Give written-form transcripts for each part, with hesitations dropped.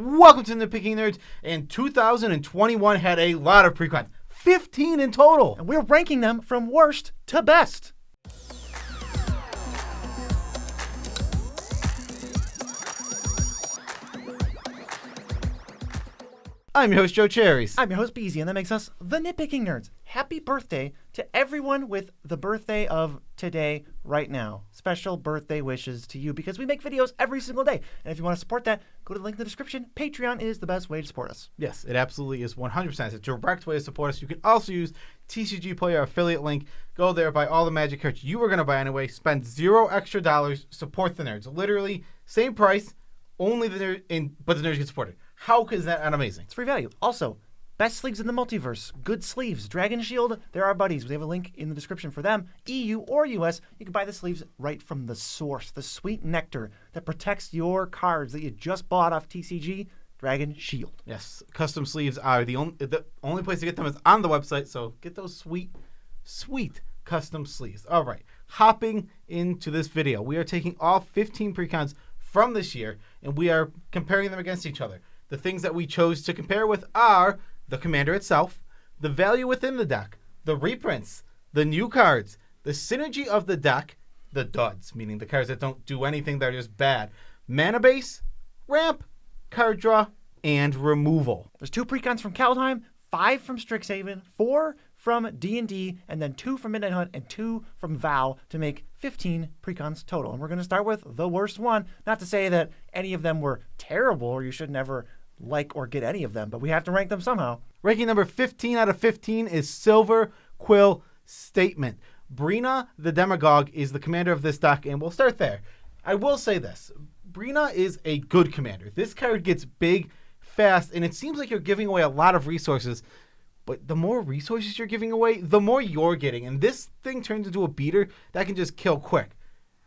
Welcome to Nitpicking Nerds, and 2021 had a lot of Precons. 15 in total. And we're ranking them from worst to best. I'm your host, Joe Cherries. I'm your host, Beezy, and that makes us the Nitpicking Nerds. Happy birthday to everyone with the birthday of today, right now. Special birthday wishes to you because we make videos every single day. And if you want to support that, go to the link in the description. Patreon is the best way to support us. Yes, it absolutely is 100%. It's a direct way to support us. You can also use TCG Player affiliate link. Go there, buy all the Magic cards you were going to buy anyway. Spend $0 extra, support the nerds. Literally, same price, only the nerds, but the nerds get supported. How is that not amazing? It's free value. Also, best sleeves in the multiverse. Good sleeves. Dragon Shield, they're our buddies. We have a link in the description for them. EU or US, you can buy the sleeves right from the source. The sweet nectar that protects your cards that you just bought off TCG, Dragon Shield. Yes, custom sleeves are the only place to get them is on the website, so get those sweet, sweet custom sleeves. All right, hopping into this video. We are taking all 15 Precons from this year, and we are comparing them against each other. The things that we chose to compare with are the commander itself, the value within the deck, the reprints, the new cards, the synergy of the deck, the duds, meaning the cards that don't do anything, that are just bad, mana base, ramp, card draw, and removal. There's 2 Precons from Kaldheim, 5 from Strixhaven, 4 from D&D, and then 2 from Midnight Hunt, and 2 from VOW to make 15 Precons total. And we're going to start with the worst one. Not to say that any of them were terrible or you should never like or get any of them, but we have to rank them somehow. Ranking number 15 out of 15 is Silver Quill Statement. Brina the Demagogue is the commander of this deck, and we'll start there. I will say this. Brina is a good commander. This card gets big, fast, and it seems like you're giving away a lot of resources, but the more resources you're giving away, the more you're getting, and this thing turns into a beater that can just kill quick.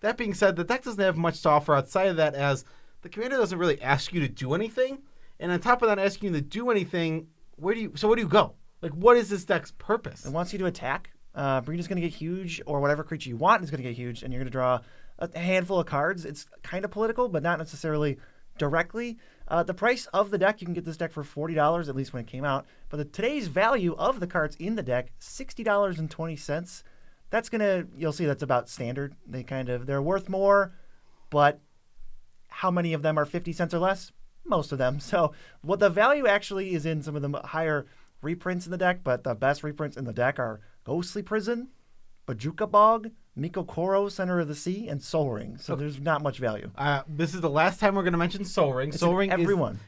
That being said, the deck doesn't have much to offer outside of that, as the commander doesn't really ask you to do anything. And on top of that, asking you to do anything, where do you go? Like, what is this deck's purpose? It wants you to attack. Brina's going to get huge, or whatever creature you want is going to get huge, and you're going to draw a handful of cards. It's kind of political, but not necessarily directly. The price of the deck, you can get this deck for $40, at least when it came out. But today's value of the cards in the deck, $60.20. That's you'll see that's about standard. They're worth more, but how many of them are 50 cents or less? Most of them. So what the value actually is in some of the higher reprints in the deck, but the best reprints in the deck are Ghostly Prison, Bajuka Bog, Miko Koro, Center of the Sea, and Sol Ring. So there's not much value. This is the last time we're going to mention Sol Ring. Sol Ring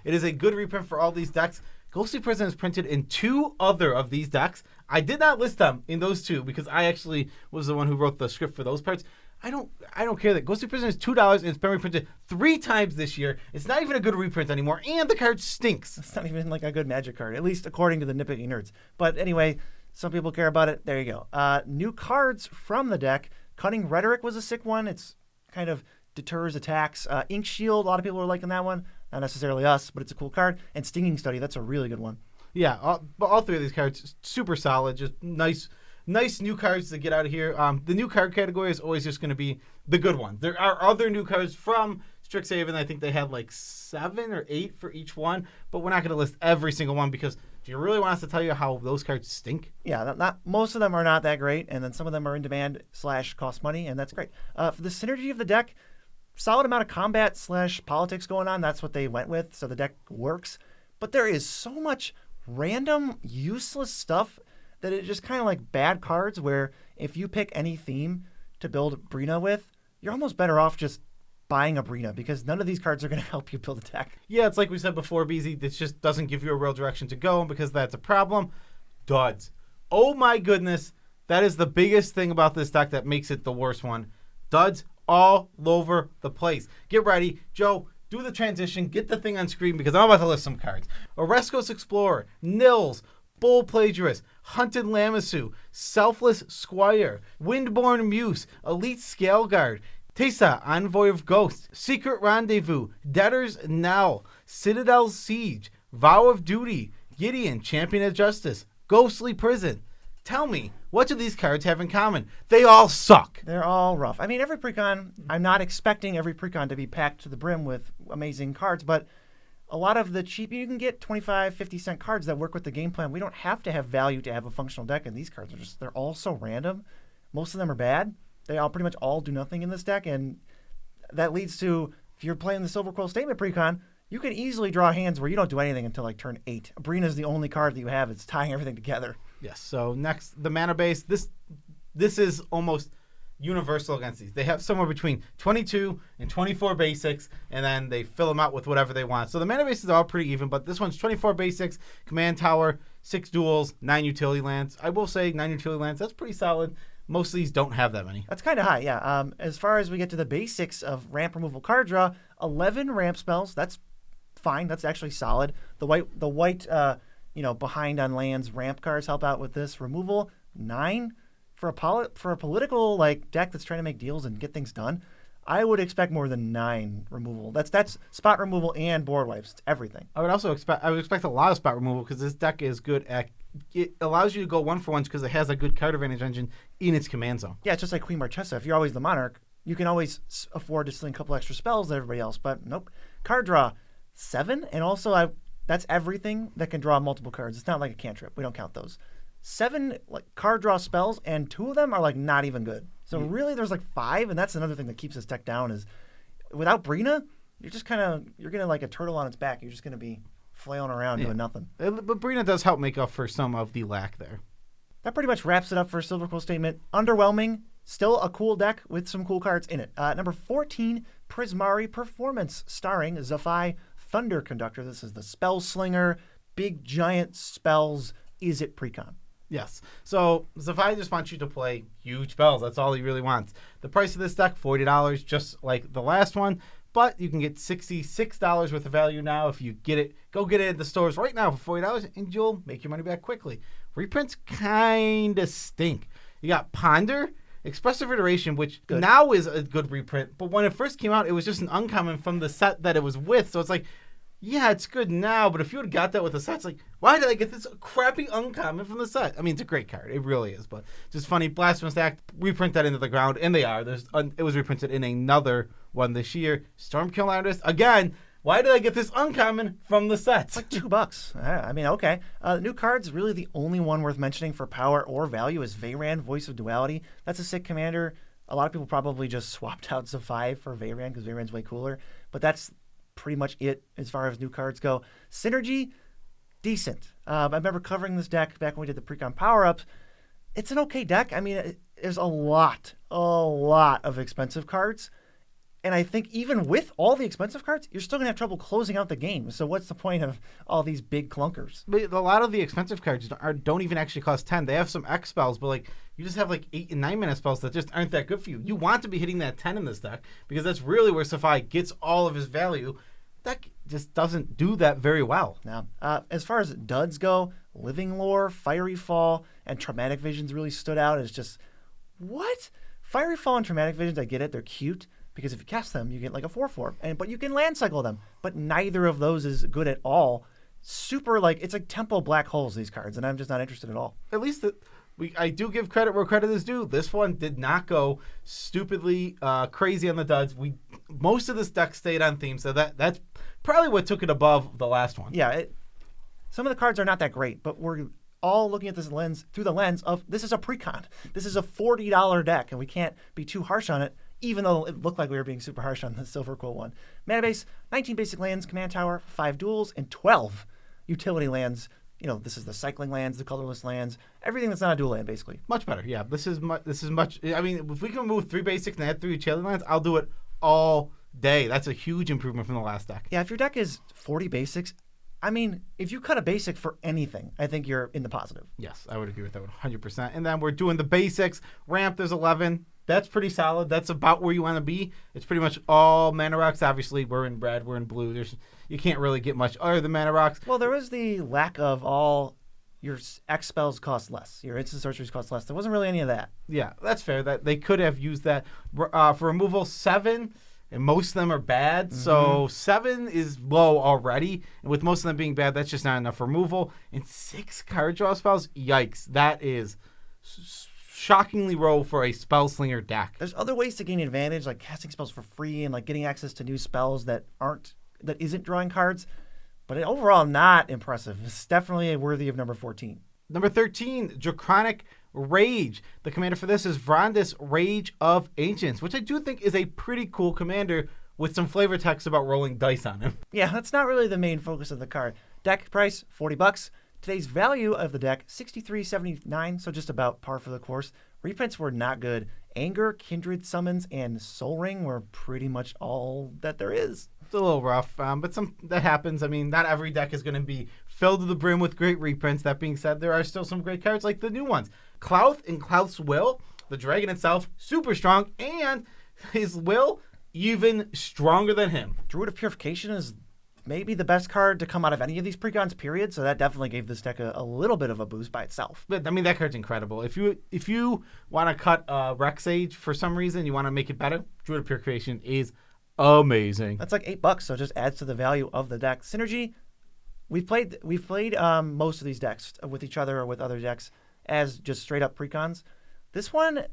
it is a good reprint for all these decks. Ghostly Prison is printed in 2 other of these decks. I did not list them in those 2 because I actually was the one who wrote the script for those parts. I don't care that Ghostly Prison is $2 and it's been reprinted 3 times this year. It's not even a good reprint anymore, and the card stinks. It's not even like a good Magic card, at least according to the Nitpicking Nerds. But anyway, some people care about it. There you go. New cards from the deck. Cunning Rhetoric was a sick one. It's kind of deters attacks. Ink Shield, a lot of people are liking that one. Not necessarily us, but it's a cool card. And Stinging Study, that's a really good one. Yeah, all 3 of these cards, super solid, just nice new cards to get out of here. The new card category is always just going to be the good ones. There are other new cards from Strixhaven. I think they had like 7 or 8 for each one, but we're not going to list every single one because do you really want us to tell you how those cards stink? Yeah, not most of them are not that great, and then some of them are in demand / cost money, and that's great. For the synergy of the deck, solid amount of combat / politics going on. That's what they went with, so the deck works. But there is so much random, useless stuff that it just kind of like bad cards where if you pick any theme to build Brina with, you're almost better off just buying a Brina because none of these cards are going to help you build a deck. Yeah, it's like we said before, BZ, this just doesn't give you a real direction to go, and because that's a problem. Duds. Oh my goodness, that is the biggest thing about this deck that makes it the worst one. Duds all over the place. Get ready. Joe, do the transition. Get the thing on screen because I'm about to list some cards. Oreskos Explorer, Nils, Bull Plagiarist, Hunted Lamassu, Selfless Squire, Windborn Muse, Elite Scale Guard, Tesa, Envoy of Ghosts, Secret Rendezvous, Debtor's Knell, Citadel's Siege, Vow of Duty, Gideon, Champion of Justice, Ghostly Prison. Tell me, what do these cards have in common? They all suck. They're all rough. I mean, every Precon, I'm not expecting every Precon to be packed to the brim with amazing cards, but a lot of the cheap, you can get 25, 50-cent cards that work with the game plan. We don't have to have value to have a functional deck, and these cards are they're all so random. Most of them are bad. They all pretty much all do nothing in this deck, and that leads to, if you're playing the Silver Quill Statement Precon, you can easily draw hands where you don't do anything until like turn 8. Abrina is the only card that you have. It's tying everything together. Yes. So next, the mana base. This is almost universal against these. They have somewhere between 22 and 24 basics, and then they fill them out with whatever they want. So the mana bases are all pretty even, but this one's 24 basics, command tower, 6 duels, 9 utility lands. I will say 9 utility lands, that's pretty solid. Most of these don't have that many. That's kind of high, yeah. As far as we get to the basics of ramp removal card draw, 11 ramp spells, that's fine. That's actually solid. The white behind on lands ramp cards help out with this. Removal, 9. For a political like deck that's trying to make deals and get things done, I would expect more than 9 removal. That's spot removal and board wipes. It's everything. I would expect a lot of spot removal because this deck is good at. It allows you to go 1-for-1s because it has a good card advantage engine in its command zone. Yeah, it's just like Queen Marchesa. If you're always the Monarch, you can always afford to sling a couple extra spells than everybody else. But nope. Card draw, 7, and also that's everything that can draw multiple cards. It's not like a cantrip. We don't count those. 7 like card draw spells, and 2 of them are like not even good. So really, there's like 5, and that's another thing that keeps this deck down. Is without Brina, you're gonna like a turtle on its back. You're just gonna be flailing around doing nothing. But Brina does help make up for some of the lack there. That pretty much wraps it up for Silver Quill Statement. Underwhelming, still a cool deck with some cool cards in it. Number 14, Prismari Performance, starring Zafai Thunder Conductor. This is the Spell Slinger, big giant spells. Is it Precon? Yes. So Zafai just wants you to play huge spells. That's all he really wants. The price of this deck, $40, just like the last one. But you can get $66 worth of value now if you get it. Go get it at the stores right now for $40, and you'll make your money back quickly. Reprints kind of stink. You got Ponder, Expressive Iteration, which now is a good reprint. But when it first came out, it was just an uncommon from the set that it was with. So it's like, yeah, it's good now, but if you would have got that with the set, it's like, why did I get this crappy uncommon from the set? I mean, it's a great card. It really is, but just funny. Blasphemous Act, reprint that into the ground, and they are. It was reprinted in another one this year. Stormkill Artist, again, why did I get this uncommon from the set? It's like $2. I mean, okay. New cards, really the only one worth mentioning for power or value is Veyran, Voice of Duality. That's a sick commander. A lot of people probably just swapped out Zafai for Veyran because Veyran's way cooler, but that's pretty much it as far as new cards go. Synergy, decent. I remember covering this deck back when we did the Precon power-ups. It's an okay deck. I mean, there's a lot of expensive cards. And I think even with all the expensive cards, you're still going to have trouble closing out the game. So what's the point of all these big clunkers? But a lot of the expensive cards don't even actually cost 10. They have some X spells, but like you just have like 8 and 9 mana spells that just aren't that good for you. You want to be hitting that 10 in this deck because that's really where Safai gets all of his value. That just doesn't do that very well. Now, as far as duds go, Living Lore, Fiery Fall, and Traumatic Visions really stood out as just, what? Fiery Fall and Traumatic Visions, I get it. They're cute because if you cast them, you get like a 4/4. But you can land cycle them. But neither of those is good at all. Super, it's like tempo black holes, these cards, and I'm just not interested at all. At least I do give credit where credit is due. This one did not go stupidly crazy on the duds. Most of this deck stayed on theme, so that's probably what took it above the last one. Yeah, some of the cards are not that great, but we're all looking at this through the lens of this is a Precon. This is a $40 deck, and we can't be too harsh on it, even though it looked like we were being super harsh on the Silver Quill one. Mana base, 19 basic lands, command tower, 5 duels, and 12 utility lands. This is the cycling lands, the colorless lands, everything that's not a dual land, basically. Much better, yeah. This is much. I mean, if we can remove 3 basics and add 3 utility lands, I'll do it all day. That's a huge improvement from the last deck. Yeah, if your deck is 40 basics, I mean, if you cut a basic for anything, I think you're in the positive. Yes, I would agree with that 100%. And then we're doing the basics. Ramp, there's 11. That's pretty solid. That's about where you want to be. It's pretty much all mana rocks. Obviously, we're in red, we're in blue. You can't really get much other than mana rocks. Well, there was the lack of all your X spells cost less. Your instant sorceries cost less. There wasn't really any of that. Yeah, that's fair. That they could have used that. For removal, 7, and most of them are bad. Mm-hmm. So 7 is low already. And with most of them being bad, that's just not enough removal. And 6 card draw spells, yikes. That is shockingly low for a spell slinger deck. There's other ways to gain advantage, like casting spells for free and like getting access to new spells that isn't drawing cards. but overall not impressive. It's definitely worthy of number 14. Number 13, Draconic Rage. The commander for this is Vrondis, Rage of Ancients, which I do think is a pretty cool commander with some flavor text about rolling dice on him. Yeah, that's not really the main focus of the card. Deck price, $40. Today's value of the deck, $63.79, so just about par for the course. Reprints were not good. Anger, Kindred Summons, and Soul Ring were pretty much all that there is. It's a little rough, but that happens. I mean, not every deck is going to be filled to the brim with great reprints. That being said, there are still some great cards like the new ones. Klauth and Klauth's Will, the dragon itself, super strong, and his will even stronger than him. Druid of Purification is maybe the best card to come out of any of these Precons, period, so that definitely gave this deck a little bit of a boost by itself. But I mean, that card's incredible. If you want to cut Rex Age for some reason, you want to make it better, Druid of Purification is amazing. That's like $8, so it just adds to the value of the deck. Synergy, we've played most of these decks with each other or with other decks as just straight up Precons. This one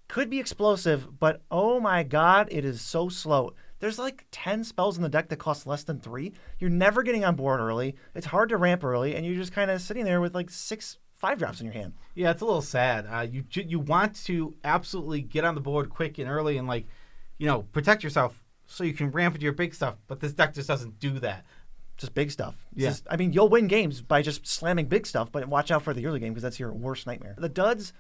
could be explosive, but oh my god, it is so slow. There's like 10 spells in the deck that cost less than 3. You're never getting on board early. It's hard to ramp early, and you're just kind of sitting there with like 6 5-drops in your hand. Yeah, it's a little sad. You want to absolutely get on the board quick and early and protect yourself so you can ramp into your big stuff, but this deck just doesn't do that. Just big stuff. Yeah. You'll win games by just slamming big stuff, but watch out for the early game because that's your worst nightmare. The duds,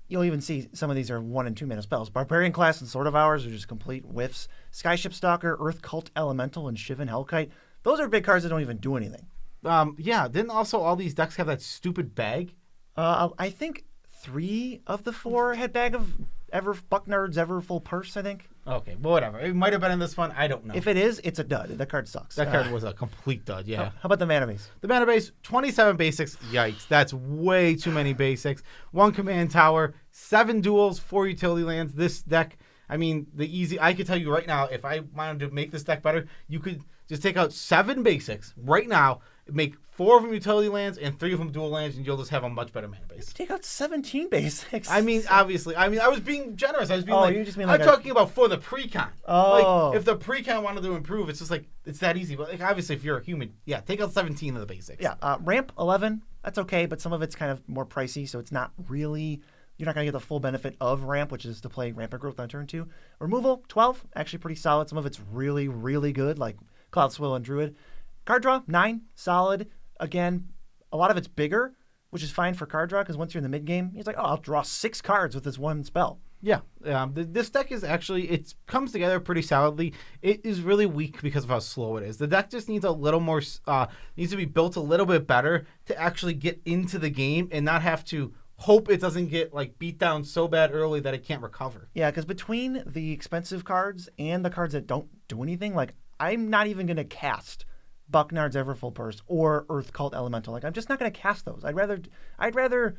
you'll even see some of these are 1 and 2 mana spells. Barbarian Class and Sword of Hours are just complete whiffs. Skyship Stalker, Earth Cult Elemental, and Shivan Hellkite. Those are big cards that don't even do anything. Yeah, didn't also all these decks have that stupid bag? I think 3 of the 4 had Bag of Buck Nerds, Ever Full Purse, I think. Okay, well, whatever. It might have been in this one. I don't know. If it is, it's a dud. That card sucks. That card was a complete dud, yeah. How about the mana base? The mana base, 27 basics. Yikes, that's way too many basics. 1 command tower, 7 duels, 4 utility lands. This deck, I could tell you right now, if I wanted to make this deck better, you could just take out 7 basics right now, make 4 of them utility lands and 3 of them dual lands, and you'll just have a much better mana base. Take out 17 basics. Obviously. I was being generous. I was being you just mean I'm talking about for the Precon. Oh. If the Precon wanted to improve, it's just it's that easy. But obviously, if you're a human, yeah, take out 17 of the basics. Yeah, ramp 11, that's okay, but some of it's kind of more pricey, so it's not really, you're not going to get the full benefit of ramp, which is to play rampant growth on turn 2. Removal, 12, actually pretty solid. Some of it's really, really good, like Cloud Swill and Druid. Card draw, 9, solid. Again, a lot of it's bigger, which is fine for card draw, because once you're in the mid-game, it's like, I'll draw 6 cards with this one spell. Yeah, this deck is actually, it comes together pretty solidly. It is really weak because of how slow it is. The deck just needs a little more, needs to be built a little bit better to actually get into the game and not have to hope it doesn't get beat down so bad early that it can't recover. Yeah, because between the expensive cards and the cards that don't do anything, I'm not even going to cast Bucknard's Ever Full Purse or Earth Cult Elemental. I'm just not going to cast those. I'd rather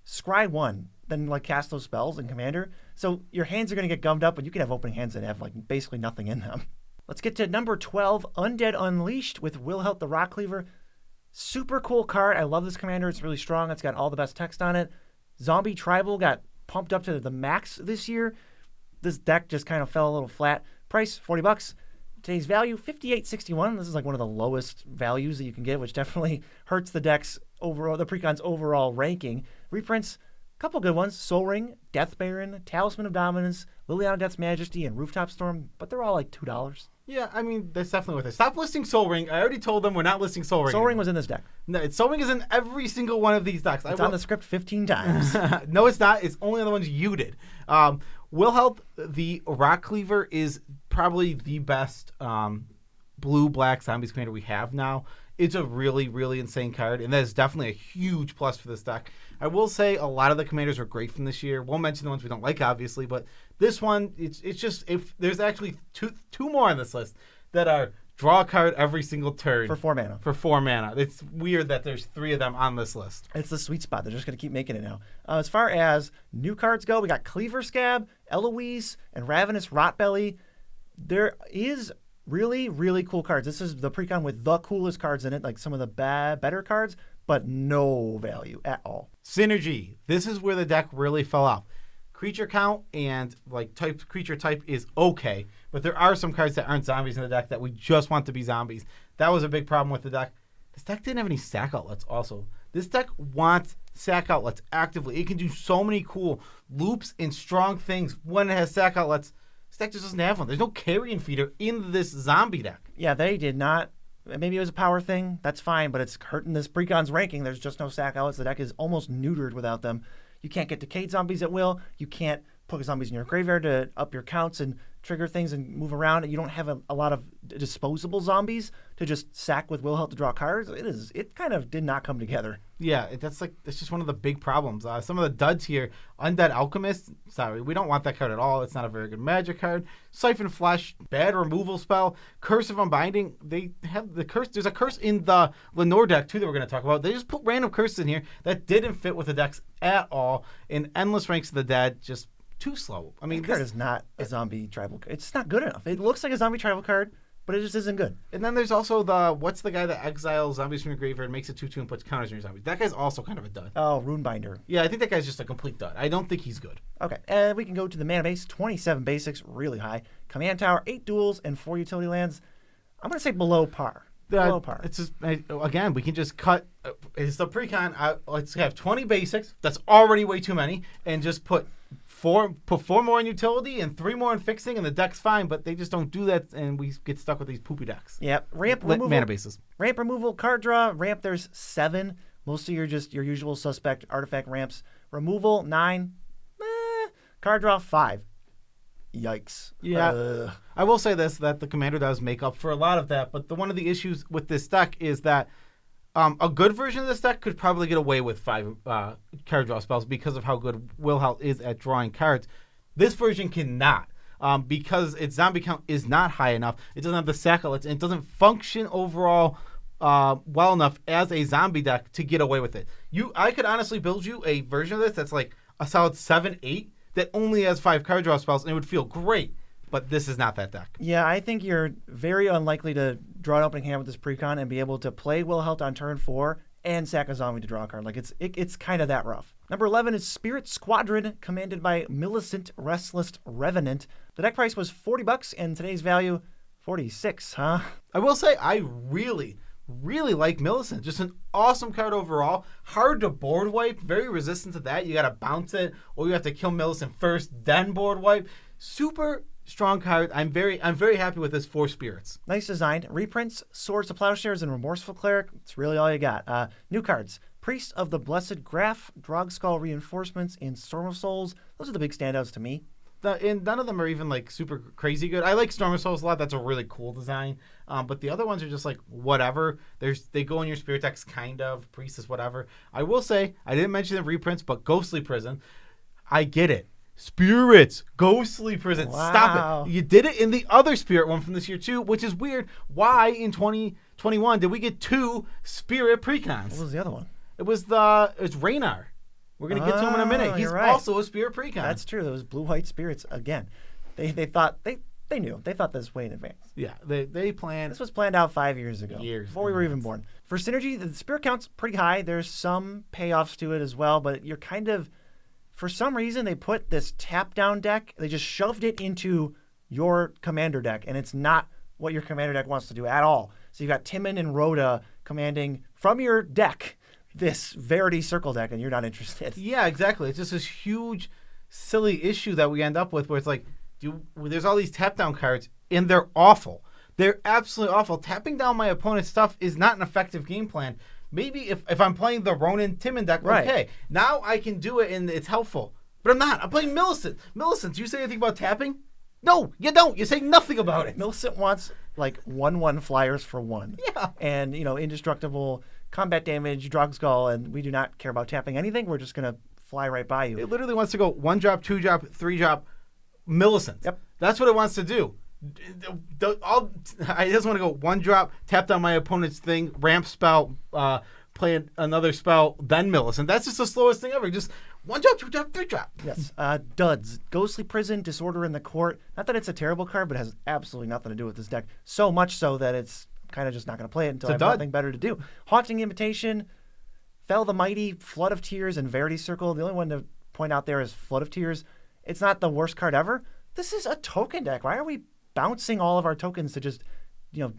scry 1 than cast those spells in Commander. So your hands are going to get gummed up, but you can have opening hands that have basically nothing in them. Let's get to number 12, Undead Unleashed with Wilhelt the Rock Cleaver. Super cool card. I love this commander. It's really strong. It's got all the best text on it. Zombie Tribal got pumped up to the max this year. This deck just kind of fell a little flat. Price, $40. Today's value, $58.61. This is one of the lowest values that you can get, which definitely hurts the deck's overall, the Precon's overall ranking. Reprints, a couple good ones. Soul Ring, Death Baron, Talisman of Dominance, Liliana Death's Majesty, and Rooftop Storm, but they're all $2. Yeah, that's definitely worth it. Stop listing Soul Ring. I already told them we're not listing Soul Ring. Soul Ring was in this deck. No, Soul Ring is in every single one of these decks. It's on the script 15 times. No, it's not. It's only on the ones you did. Wilhelt the Rock Cleaver is probably the best blue-black zombies commander we have now. It's a really, really insane card, and that is definitely a huge plus for this deck. I will say a lot of the commanders are great from this year. Won't mention the ones we don't like, obviously, but this one, it's just, if there's actually two more on this list that are draw a card every single turn. For 4 mana. For 4 mana. It's weird that there's 3 of them on this list. It's the sweet spot. They're just going to keep making it now. As far as new cards go, we got Cleaver Scab, Eloise, and Ravenous Rotbelly. There is really, really cool cards. This is the Precon with the coolest cards in it, some of the better cards, but no value at all. Synergy. This is where the deck really fell off. Creature count and creature type is okay, but there are some cards that aren't zombies in the deck that we just want to be zombies. That was a big problem with the deck. This deck didn't have any sack outlets also. This deck wants sack outlets actively. It can do so many cool loops and strong things when it has sack outlets. This deck just doesn't have one. There's no carrion feeder in this zombie deck. Yeah, they did not. Maybe it was a power thing. That's fine, but it's hurting this Precons ranking. There's just no sack outlets. The deck is almost neutered without them. You can't get Decayed zombies at will. You can't put zombies in your graveyard to up your counts and trigger things and move around. You don't have a lot of disposable zombies to just sack with will help to draw cards. It kind of did not come together. Yeah, that's just one of the big problems. Some of the duds here, Undead Alchemist, sorry, we don't want that card at all. It's not a very good Magic card. Siphon Flesh, bad removal spell. Curse of Unbinding, they have the curse. There's a curse in the Lenore deck too that we're going to talk about. They just put random curses in here that didn't fit with the decks at all. In Endless Ranks of the Dead, just too slow. I mean, this card is not a zombie tribal card. It's not good enough. It looks like a zombie tribal card, but it just isn't good. And then there's also what's the guy that exiles zombies from your graveyard, makes it 2/2 and puts counters on your zombies. That guy's also kind of a dud. Oh, Runebinder. Yeah, I think that guy's just a complete dud. I don't think he's good. Okay, and we can go to the mana base. 27 basics, really high. Command tower, 8 duels, and 4 utility lands. I'm going to say below par. Below par. It's just, again, we can just cut. It's the Precon. Let's have 20 basics. That's already way too many. And just put four more in utility and 3 more in fixing, and the deck's fine. But they just don't do that, and we get stuck with these poopy decks. Yep. Ramp removal. Mana bases. Ramp removal, card draw. Ramp, there's 7. Most of your usual suspect artifact ramps. Removal, 9. Card draw, 5. Yikes. Yeah. I will say this, that the commander does make up for a lot of that, but one of the issues with this deck is that a good version of this deck could probably get away with 5 card draw spells because of how good Wilhelt is at drawing cards. This version cannot, because its zombie count is not high enough. It doesn't have the sack outlets, and it doesn't function overall well enough as a zombie deck to get away with it. I could honestly build you a version of this that's like a solid 7-8 that only has 5 card draw spells, and it would feel great. But this is not that deck. Yeah, I think you're very unlikely to draw an opening hand with this Precon and be able to play Wilhelt on turn 4 and sack a zombie to draw a card. Like it's kind of that rough. Number 11 is Spirit Squadron, commanded by Millicent Restless Revenant. The deck price was $40, and today's value, 46, huh? I will say I really like Millicent. Just an awesome card overall. Hard to board wipe. Very resistant to that. You got to bounce it, or you have to kill Millicent first, then board wipe. Super strong card. I'm very happy with this 4 spirits. Nice design. Reprints, Swords to Plowshares, and Remorseful Cleric. It's really all you got. New cards. Priest of the Blessed Graph, Drogskull Reinforcements, and Storm of Souls. Those are the big standouts to me. And none of them are even like super crazy good. I like Storm of Souls a lot. That's a really cool design. But the other ones are just like whatever. They go in your spirit decks, kind of. Priest is whatever. I will say, I didn't mention the reprints, but Ghostly Prison. I get it. Spirits, Ghostly Prison. Wow. Stop it. You did it in the other Spirit one from this year too, which is weird. Why in 2021 did we get 2 Spirit Precons? What was the other one? It's Raynar. We're going to get to him in a minute. He's right. also a Spirit Precon. That's true. Those blue-white spirits, again. They thought, they knew. They thought this way in advance. Yeah, they planned. This was planned out 5 years ago. Before we were even born. For Synergy, the spirit count's pretty high. There's some payoffs to it as well, but you're kind of, for some reason, they put this tap-down deck, they just shoved it into your commander deck, and it's not what your commander deck wants to do at all. So you've got Timon and Rhoda commanding from your deck this Verity Circle deck, and you're not interested. Yeah, exactly. It's just this huge, silly issue that we end up with where it's like, there's all these tap down cards, and they're awful. They're absolutely awful. Tapping down my opponent's stuff is not an effective game plan. Maybe if I'm playing the Ronin Timon deck, right. Okay, now I can do it and it's helpful. But I'm not. I'm playing Millicent. Millicent, do you say anything about tapping? No, you don't. You say nothing about it. Millicent wants like 1/1 flyers for 1. Yeah. And, indestructible combat damage, Drogskull, and we do not care about tapping anything. We're just going to fly right by you. It literally wants to go 1-drop, 2-drop, 3-drop Millicent. Yep. That's what it wants to do. I just want to go 1-drop, tap down my opponent's thing, ramp spell, play another spell, then Millicent. That's just the slowest thing ever. Just 1-drop, 2-drop, 3-drop. Yes. Duds. Ghostly Prison, Disorder in the Court. Not that it's a terrible card, but it has absolutely nothing to do with this deck. So much so that it's kind of just not going to play it until I have nothing better to do. Haunting Invitation, Fell the Mighty, Flood of Tears, and Verity Circle. The only one to point out there is Flood of Tears. It's not the worst card ever. This is a token deck. Why are we bouncing all of our tokens to just,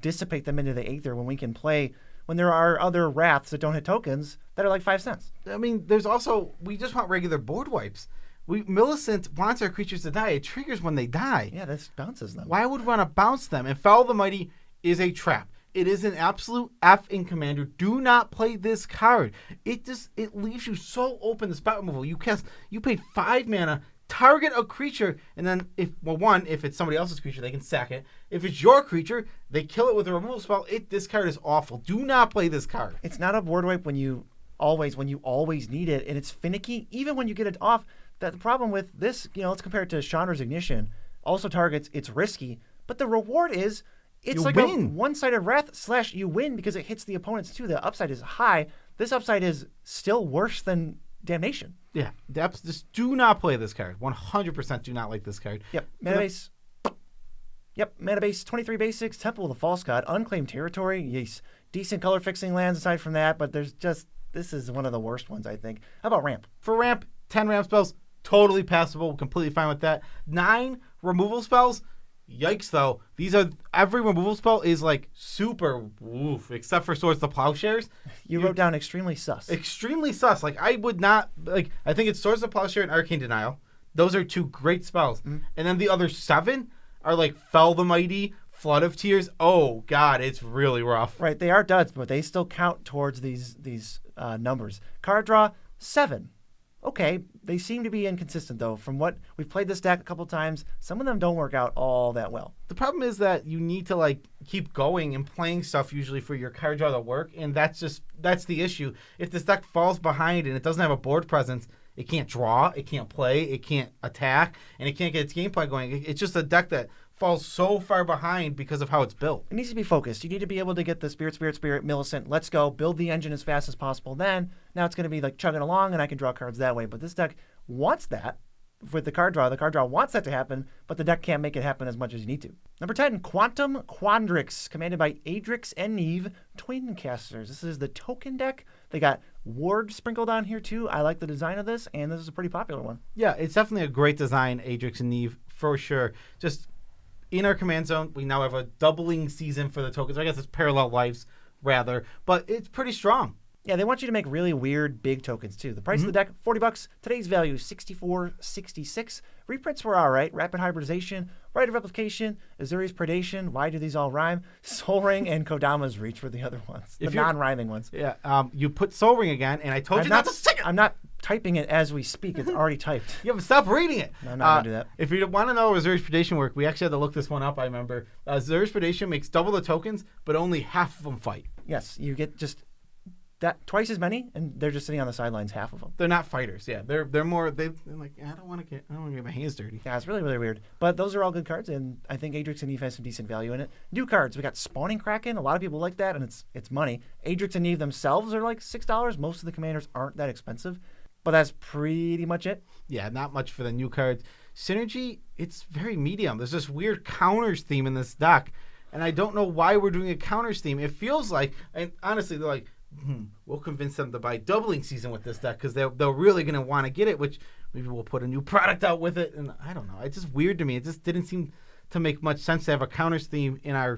dissipate them into the aether when we can play when there are other wraths that don't hit tokens that are like 5 cents. I mean, there's also, we just want regular board wipes. Millicent wants our creatures to die. It triggers when they die. Yeah, this bounces them. Why would we want to bounce them? And Foul the Mighty is a trap. It is an absolute F in Commander. Do not play this card. It leaves you so open to spot removal. You paid 5 mana, target a creature, and then if it's somebody else's creature, they can sack it. If it's your creature, they kill it with a removal spell. This card is awful. Do not play this card. It's not a board wipe when you always need it, and it's finicky even when you get it off. The problem with this, let's compare it to Chandra's Ignition. Also targets, it's risky, but the reward is it's you like win. a one-sided wrath / you win because it hits the opponents too. The upside is high. This upside is still worse than Damnation. Yeah, just do not play this card. 100% do not like this card. Yep, mana base. Yep, mana base, 23 basics, Temple of the False God, Unclaimed Territory. Yes, decent color fixing lands aside from that, but this is one of the worst ones, I think. How about ramp? For ramp, 10 ramp spells, totally passable, completely fine with that. 9 removal spells. Yikes, though. Every removal spell is like super woof, except for Swords to Plowshares. You wrote down extremely sus. Extremely sus. Like, I would not, I think it's Swords to Plowshare and Arcane Denial. Those are 2 great spells. Mm-hmm. And then the other 7 are like Fell the Mighty, Flood of Tears. Oh, God, it's really rough. Right, they are duds, but they still count towards these numbers. Card draw, 7. Okay, they seem to be inconsistent, though. From what we've played this deck a couple times, some of them don't work out all that well. The problem is that you need to keep going and playing stuff usually for your card draw to work, and that's the issue. If this deck falls behind and it doesn't have a board presence, it can't draw, it can't play, it can't attack, and it can't get its gameplay going. It's just a deck that falls so far behind because of how it's built. It needs to be focused. You need to be able to get the Spirit, Millicent, let's go, build the engine as fast as possible. Then, now it's going to be like chugging along and I can draw cards that way. But this deck wants that with the card draw. The card draw wants that to happen, but the deck can't make it happen as much as you need to. Number 10, Quantum Quandrix, commanded by Adrix and Neve, Twin Casters. This is the token deck. They got Ward sprinkled on here too. I like the design of this, and this is a pretty popular one. Yeah, it's definitely a great design, Adrix and Neve, for sure. Just in our command zone, we now have a doubling season for the tokens. I guess it's parallel lives, rather. But it's pretty strong. Yeah, they want you to make really weird big tokens, too. The price of the deck, $40. Today's value, $64.66. Reprints were all right. Rapid Hybridization, Rite of Replication, Azuri's Predation. Why do these all rhyme? Soul Ring and Kodama's Reach were the other ones. The non-rhyming ones. Yeah, you put Soul Ring again, and I told you not to stick it. I'm not typing it as we speak. It's already typed. Yeah, but stop reading it. No, I'm not going to do that. If you want to know Azuri's Predation work, we actually had to look this one up, I remember. Azuri's Predation makes double the tokens, but only half of them fight. Yes, you get just that twice as many, and they're just sitting on the sidelines, half of them. They're not fighters, yeah. They're more, they're like, I don't want to get my hands dirty. Yeah, it's really, really weird. But those are all good cards, and I think Adrix and Neve has some decent value in it. New cards, we got Spawning Kraken. A lot of people like that, and it's money. Adrix and Neve themselves are like $6. Most of the commanders aren't that expensive, but that's pretty much it. Yeah, not much for the new cards. Synergy, it's very medium. There's this weird counters theme in this deck, and I don't know why we're doing a counters theme. It feels like, and honestly, they're like, we'll convince them to buy doubling season with this deck because they're really going to want to get it, which maybe we'll put a new product out with it. And I don't know. It's just weird to me. It just didn't seem to make much sense to have a counters theme in our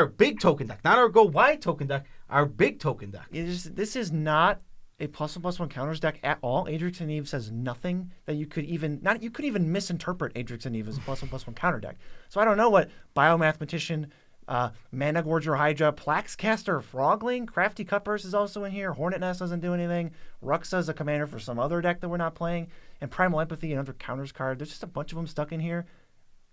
big token deck, not our go wide token deck, our big token deck. This is not a +1/+1 counters deck at all. Adrix and Neve says nothing that you could even misinterpret Adrix and Neve as a +1/+1 counter deck. So I don't know what Biomathematician, Mana Gorger Hydra, Plaxcaster, Frogling, Crafty Cutburst is also in here. Hornet Nest doesn't do anything. Ruxa is a commander for some other deck that we're not playing. And Primal Empathy, another counters card. There's just a bunch of them stuck in here.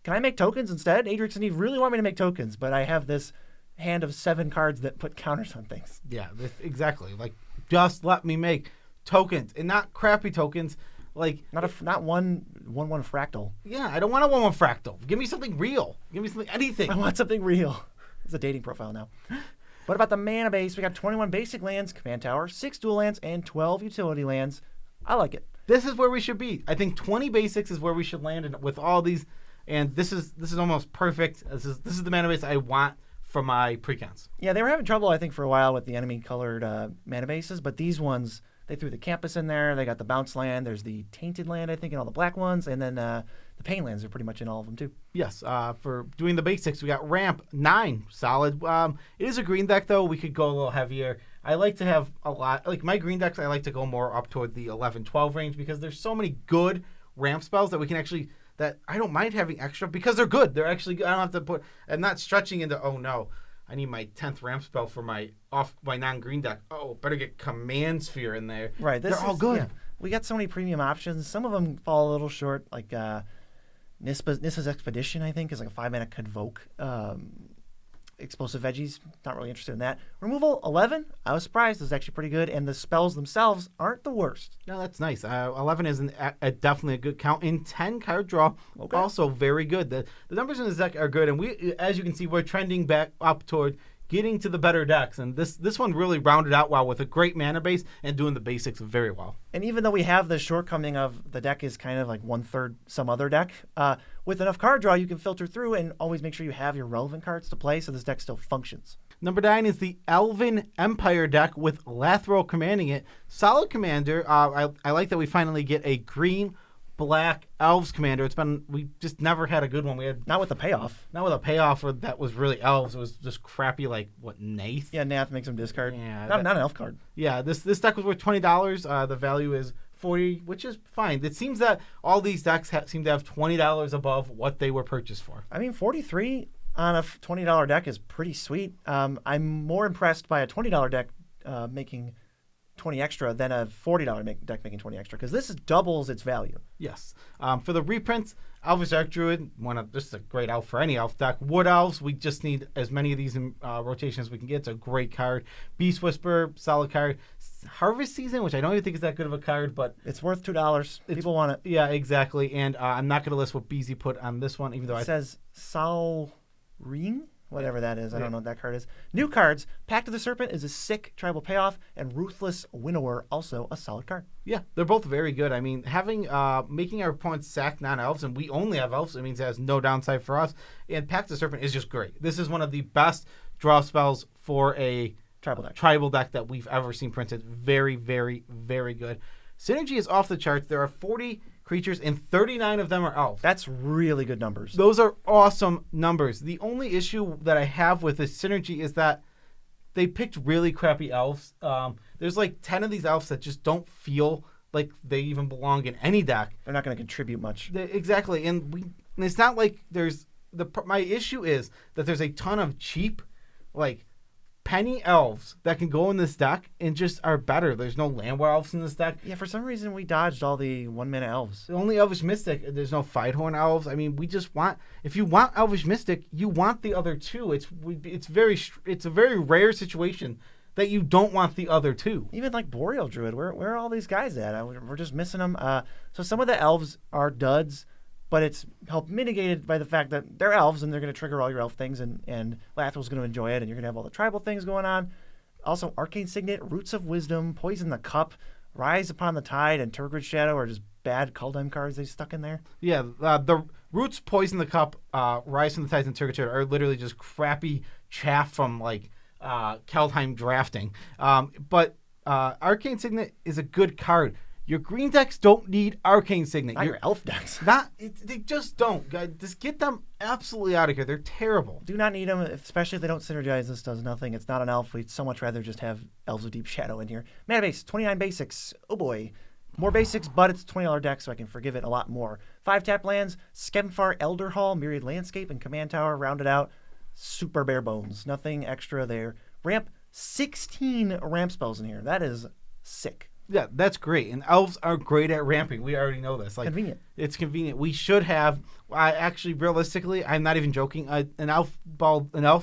Can I make tokens instead? Adrix and Neve really want me to make tokens, but I have this hand of 7 cards that put counters on things. Yeah, exactly. Like, just let me make tokens and not crappy tokens. Like not one fractal. Yeah, I don't want a 1/1 fractal. Give me something real. Give me something, anything. I want something real. It's a dating profile now. What about the mana base? We got 21 basic lands, command tower, 6 dual lands, and 12 utility lands. I like it. This is where we should be. I think 20 basics is where we should land with all these, and this is almost perfect. This is the mana base I want for my precons. Yeah, they were having trouble, I think, for a while with the enemy colored mana bases, but these ones They threw the Campus in there. They got the Bounce Land. There's the Tainted Land, I think, and all the black ones. And then the Pain Lands are pretty much in all of them, too. Yes, for doing the basics, we got Ramp, 9, solid. It is a green deck, though. We could go a little heavier. I like to have a lot, like my green decks, I like to go more up toward the 11, 12 range because there's so many good ramp spells that we can actually, that I don't mind having extra because they're good. They're actually good. I don't have to put, I'm not stretching into, oh no, I need my 10th ramp spell for my non-green deck. Oh, better get Command Sphere in there. Right. They're all good. Yeah, we got so many premium options. Some of them fall a little short, like Nispa's Expedition, I think, is like a 5-mana Convoke. Explosive Veggies, not really interested in that. Removal, 11, I was surprised. It's actually pretty good, and the spells themselves aren't the worst. No, that's nice. 11 is definitely a good count. In 10 card draw, also very good. The numbers in this deck are good, and we, as you can see, we're trending back up toward getting to the better decks, and this one really rounded out well with a great mana base and doing the basics very well. And even though we have the shortcoming of the deck is kind of like 1/3 some other deck, with enough card draw, you can filter through and always make sure you have your relevant cards to play so this deck still functions. Number 9 is the Elven Empire deck with Lathril commanding it. Solid commander. I like that we finally get a green black elves commander. We just never had a good one. We had not with the payoff. Not with a payoff or that was really elves. It was just crappy like Nath. Yeah, Nath makes them discard. Yeah, not an elf card. Yeah, this deck was worth $20. The value is $40, which is fine. It seems that all these decks seem to have $20 above what they were purchased for. I mean, $43 on a $20 deck is pretty sweet. I'm more impressed by a $20 deck making 20 extra than a $40 deck making 20 extra because this doubles its value. Yes. For the reprints, Elvish Archdruid, this is a great elf for any elf deck. Wood Elves, we just need as many of these in rotation as we can get. It's a great card. Beast Whisperer, solid card. Harvest Season, which I don't even think is that good of a card, but it's worth $2. People want it. Yeah, exactly. And I'm not going to list what BZ put on this one, even though it says Sol Ring. Whatever that is. I don't know what that card is. New cards. Pact of the Serpent is a sick tribal payoff, and Ruthless Winnower, also a solid card. Yeah, they're both very good. I mean, making our opponents sack non-elves, and we only have elves, it means it has no downside for us. And Pact of the Serpent is just great. This is one of the best draw spells for a tribal deck that we've ever seen printed. Very, very, very good. Synergy is off the charts. There are 40 creatures, and 39 of them are elves. That's really good numbers. Those are awesome numbers. The only issue that I have with this synergy is that they picked really crappy elves. There's like 10 of these elves that just don't feel like they even belong in any deck. They're not going to contribute much. Exactly, and it's not like there's my issue is that there's a ton of cheap, like penny elves that can go in this deck and just are better. There's no Landwar elves in this deck. Yeah, for some reason we dodged all the 1-mana elves. The only Elvish Mystic, there's no Fidehorn elves. I mean, we just want, if you want Elvish Mystic, you want the other two. It's a very rare situation that you don't want the other two. Even like Boreal Druid, where are all these guys at? We're just missing them. So some of the elves are duds, but it's helped mitigated by the fact that they're elves and they're going to trigger all your elf things, and Lathrill's going to enjoy it, and you're going to have all the tribal things going on. Also, Arcane Signet, Roots of Wisdom, Poison the Cup, Rise Upon the Tide, and Turgid Shadow are just bad Kaldheim cards they stuck in there. Yeah, the Roots, Poison the Cup, Rise from the Tides, and Turgid Shadow are literally just crappy chaff from like Kaldheim drafting. But Arcane Signet is a good card. Your green decks don't need Arcane Signet. Not your elf decks. They just don't. Guys, just get them absolutely out of here. They're terrible. Do not need them, especially if they don't synergize. This does nothing. It's not an elf. We'd so much rather just have Elves of Deep Shadow in here. Mana base, 29 basics. Oh boy. More basics, but it's a $20 deck, so I can forgive it a lot more. 5-tap lands, Skemfar, Elder Hall, Myriad Landscape, and Command Tower rounded out. Super bare bones. Nothing extra there. Ramp, 16 ramp spells in here. That is sick. Yeah, that's great. And elves are great at ramping. We already know this. Like, convenient. It's convenient. We should have, realistically, I'm not even joking, an elf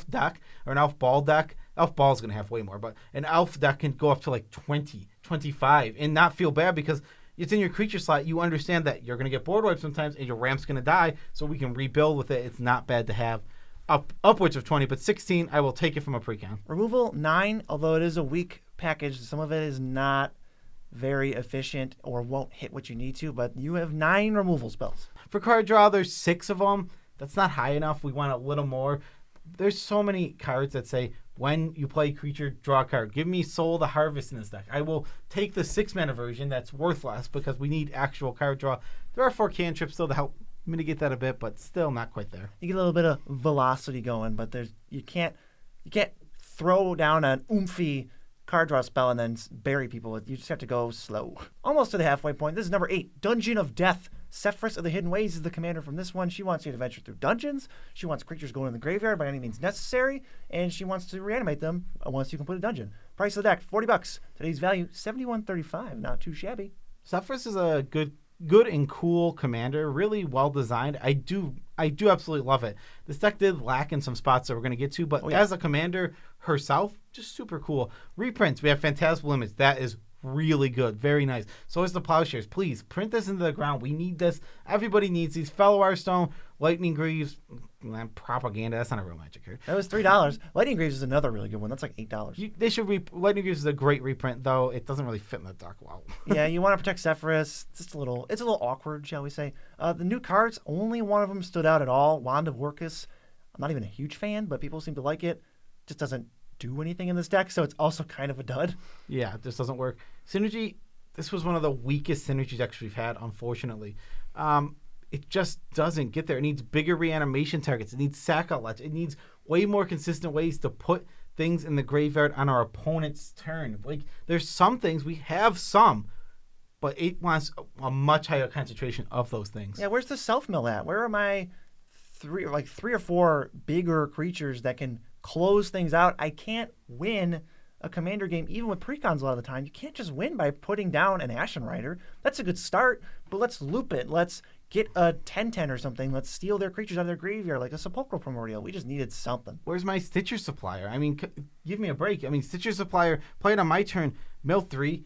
deck or an elf ball deck. Elf ball is going to have way more, but an elf deck can go up to like 20, 25 and not feel bad because it's in your creature slot. You understand that you're going to get board wiped sometimes and your ramp's going to die, so we can rebuild with it. It's not bad to have upwards of 20, but 16, I will take it from a precon. Removal, 9, although it is a weak package. Some of it is not very efficient or won't hit what you need to, but you have 9 removal spells. For card draw, there's 6 of them. That's not high enough. We want a little more. There's so many cards that say when you play creature, draw a card. Give me Soul the Harvest in this deck. I will take the 6-mana version that's worth less because we need actual card draw. There are 4 cantrips still to help mitigate that a bit, but still not quite there. You get a little bit of velocity going, but you can't throw down an oomphy card draw spell and then bury people. You just have to go slow. Almost to the halfway point. This is number 8, Dungeon of Death. Sephris of the Hidden Ways is the commander from this one. She wants you to venture through dungeons. She wants creatures going in the graveyard by any means necessary, and she wants to reanimate them once you complete a dungeon. Price of the deck, $40. Today's value, $71.35. Not too shabby. Sephris is a good and cool commander, really well designed. I do absolutely love it. This deck did lack in some spots that we're going to get to, but as a commander herself, just super cool. Reprints, we have Phantasmal Image. That is really good. Very nice. So is the Plowshares. Please print this into the ground. We need this. Everybody needs these. Fellow Hearthstone, Lightning Greaves, Propaganda. That's not a real Magic card. That was $3. Lightning Greaves is another really good one. That's like $8. They should Lightning Greaves is a great reprint, though it doesn't really fit in the deck well. Yeah, you want to protect Sephris. It's a little awkward, shall we say. The new cards, only one of them stood out at all. Wand of Workus. I'm not even a huge fan, but people seem to like it. Just doesn't do anything in this deck, so it's also kind of a dud. Yeah, it just doesn't work. Synergy, this was one of the weakest Synergy decks we've had, unfortunately. It just doesn't get there. It needs bigger reanimation targets. It needs sack outlets. It needs way more consistent ways to put things in the graveyard on our opponent's turn. Like, there's some things, we have some, but it wants a much higher concentration of those things. Yeah, where's the self-mill at? Where are my three or four bigger creatures that can close things out? I can't win a commander game, even with Precons a lot of the time. You can't just win by putting down an Ashen Rider. That's a good start, but let's loop it. Let's get a 10/10 or something. Let's steal their creatures out of their graveyard like a Sepulchral Primordial. We just needed something. Where's my Stitcher Supplier? I mean, give me a break. I mean, Stitcher Supplier, play it on my turn, mill 3,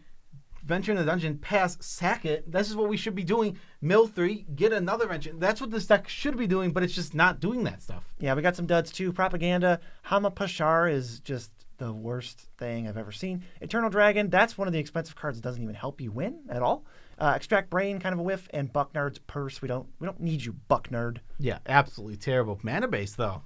venture in the dungeon, pass, sack it. This is what we should be doing. Mill 3, get another venture. That's what this deck should be doing, but it's just not doing that stuff. Yeah, we got some duds too. Propaganda. Hama Pashar is just the worst thing I've ever seen. Eternal Dragon, that's one of the expensive cards that doesn't even help you win at all. Extract Brain, kind of a whiff, and Bucknard's Purse. We don't need you, Bucknard. Yeah, absolutely terrible. Mana base, though,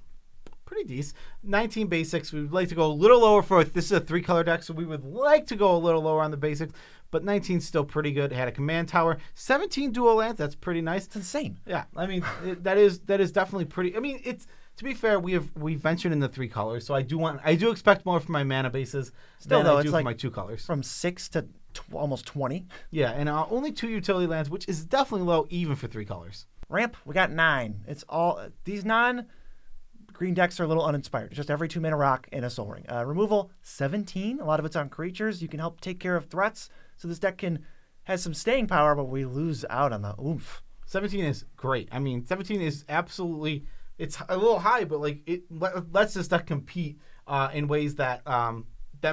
pretty decent. 19 basics. We would like to go a little lower for it. This is a 3-color deck, so we would like to go a little lower on the basics, but 19 is still pretty good. It had a command tower. 17 dual lands. That's pretty nice. It's insane. Yeah, I mean, that is definitely pretty. I mean, it's, to be fair, we ventured in the 3 colors, so I do expect more from my mana bases than I do from my 2 colors. From 6 to almost 20. Yeah, and only 2 utility lands, which is definitely low even for 3 colors. Ramp, we got 9. It's all these non-green decks are a little uninspired. It's just every 2-mana rock and a Soul Ring. Removal, 17. A lot of it's on creatures. You can help take care of threats, so this deck has some staying power, but we lose out on the oomph. 17 is great. I mean, 17 is absolutely. It's a little high, but like it lets this deck compete in ways that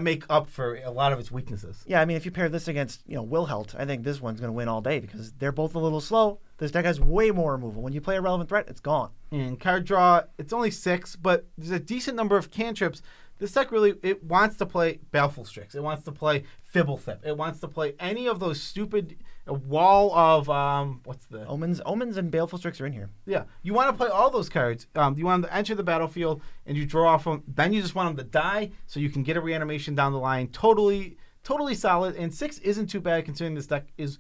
make up for a lot of its weaknesses. Yeah, I mean, if you pair this against Wilhelt, I think this one's going to win all day because they're both a little slow. This deck has way more removal. When you play a relevant threat, it's gone. And card draw, it's only 6, but there's a decent number of cantrips. This deck it wants to play Baleful Strix. It wants to play Fibblethip. It wants to play any of those stupid wall of Omens and Baleful Strix are in here. Yeah, you want to play all those cards. You want them to enter the battlefield and you draw off them. Then you just want them to die so you can get a reanimation down the line. Totally solid. And 6 isn't too bad considering this deck is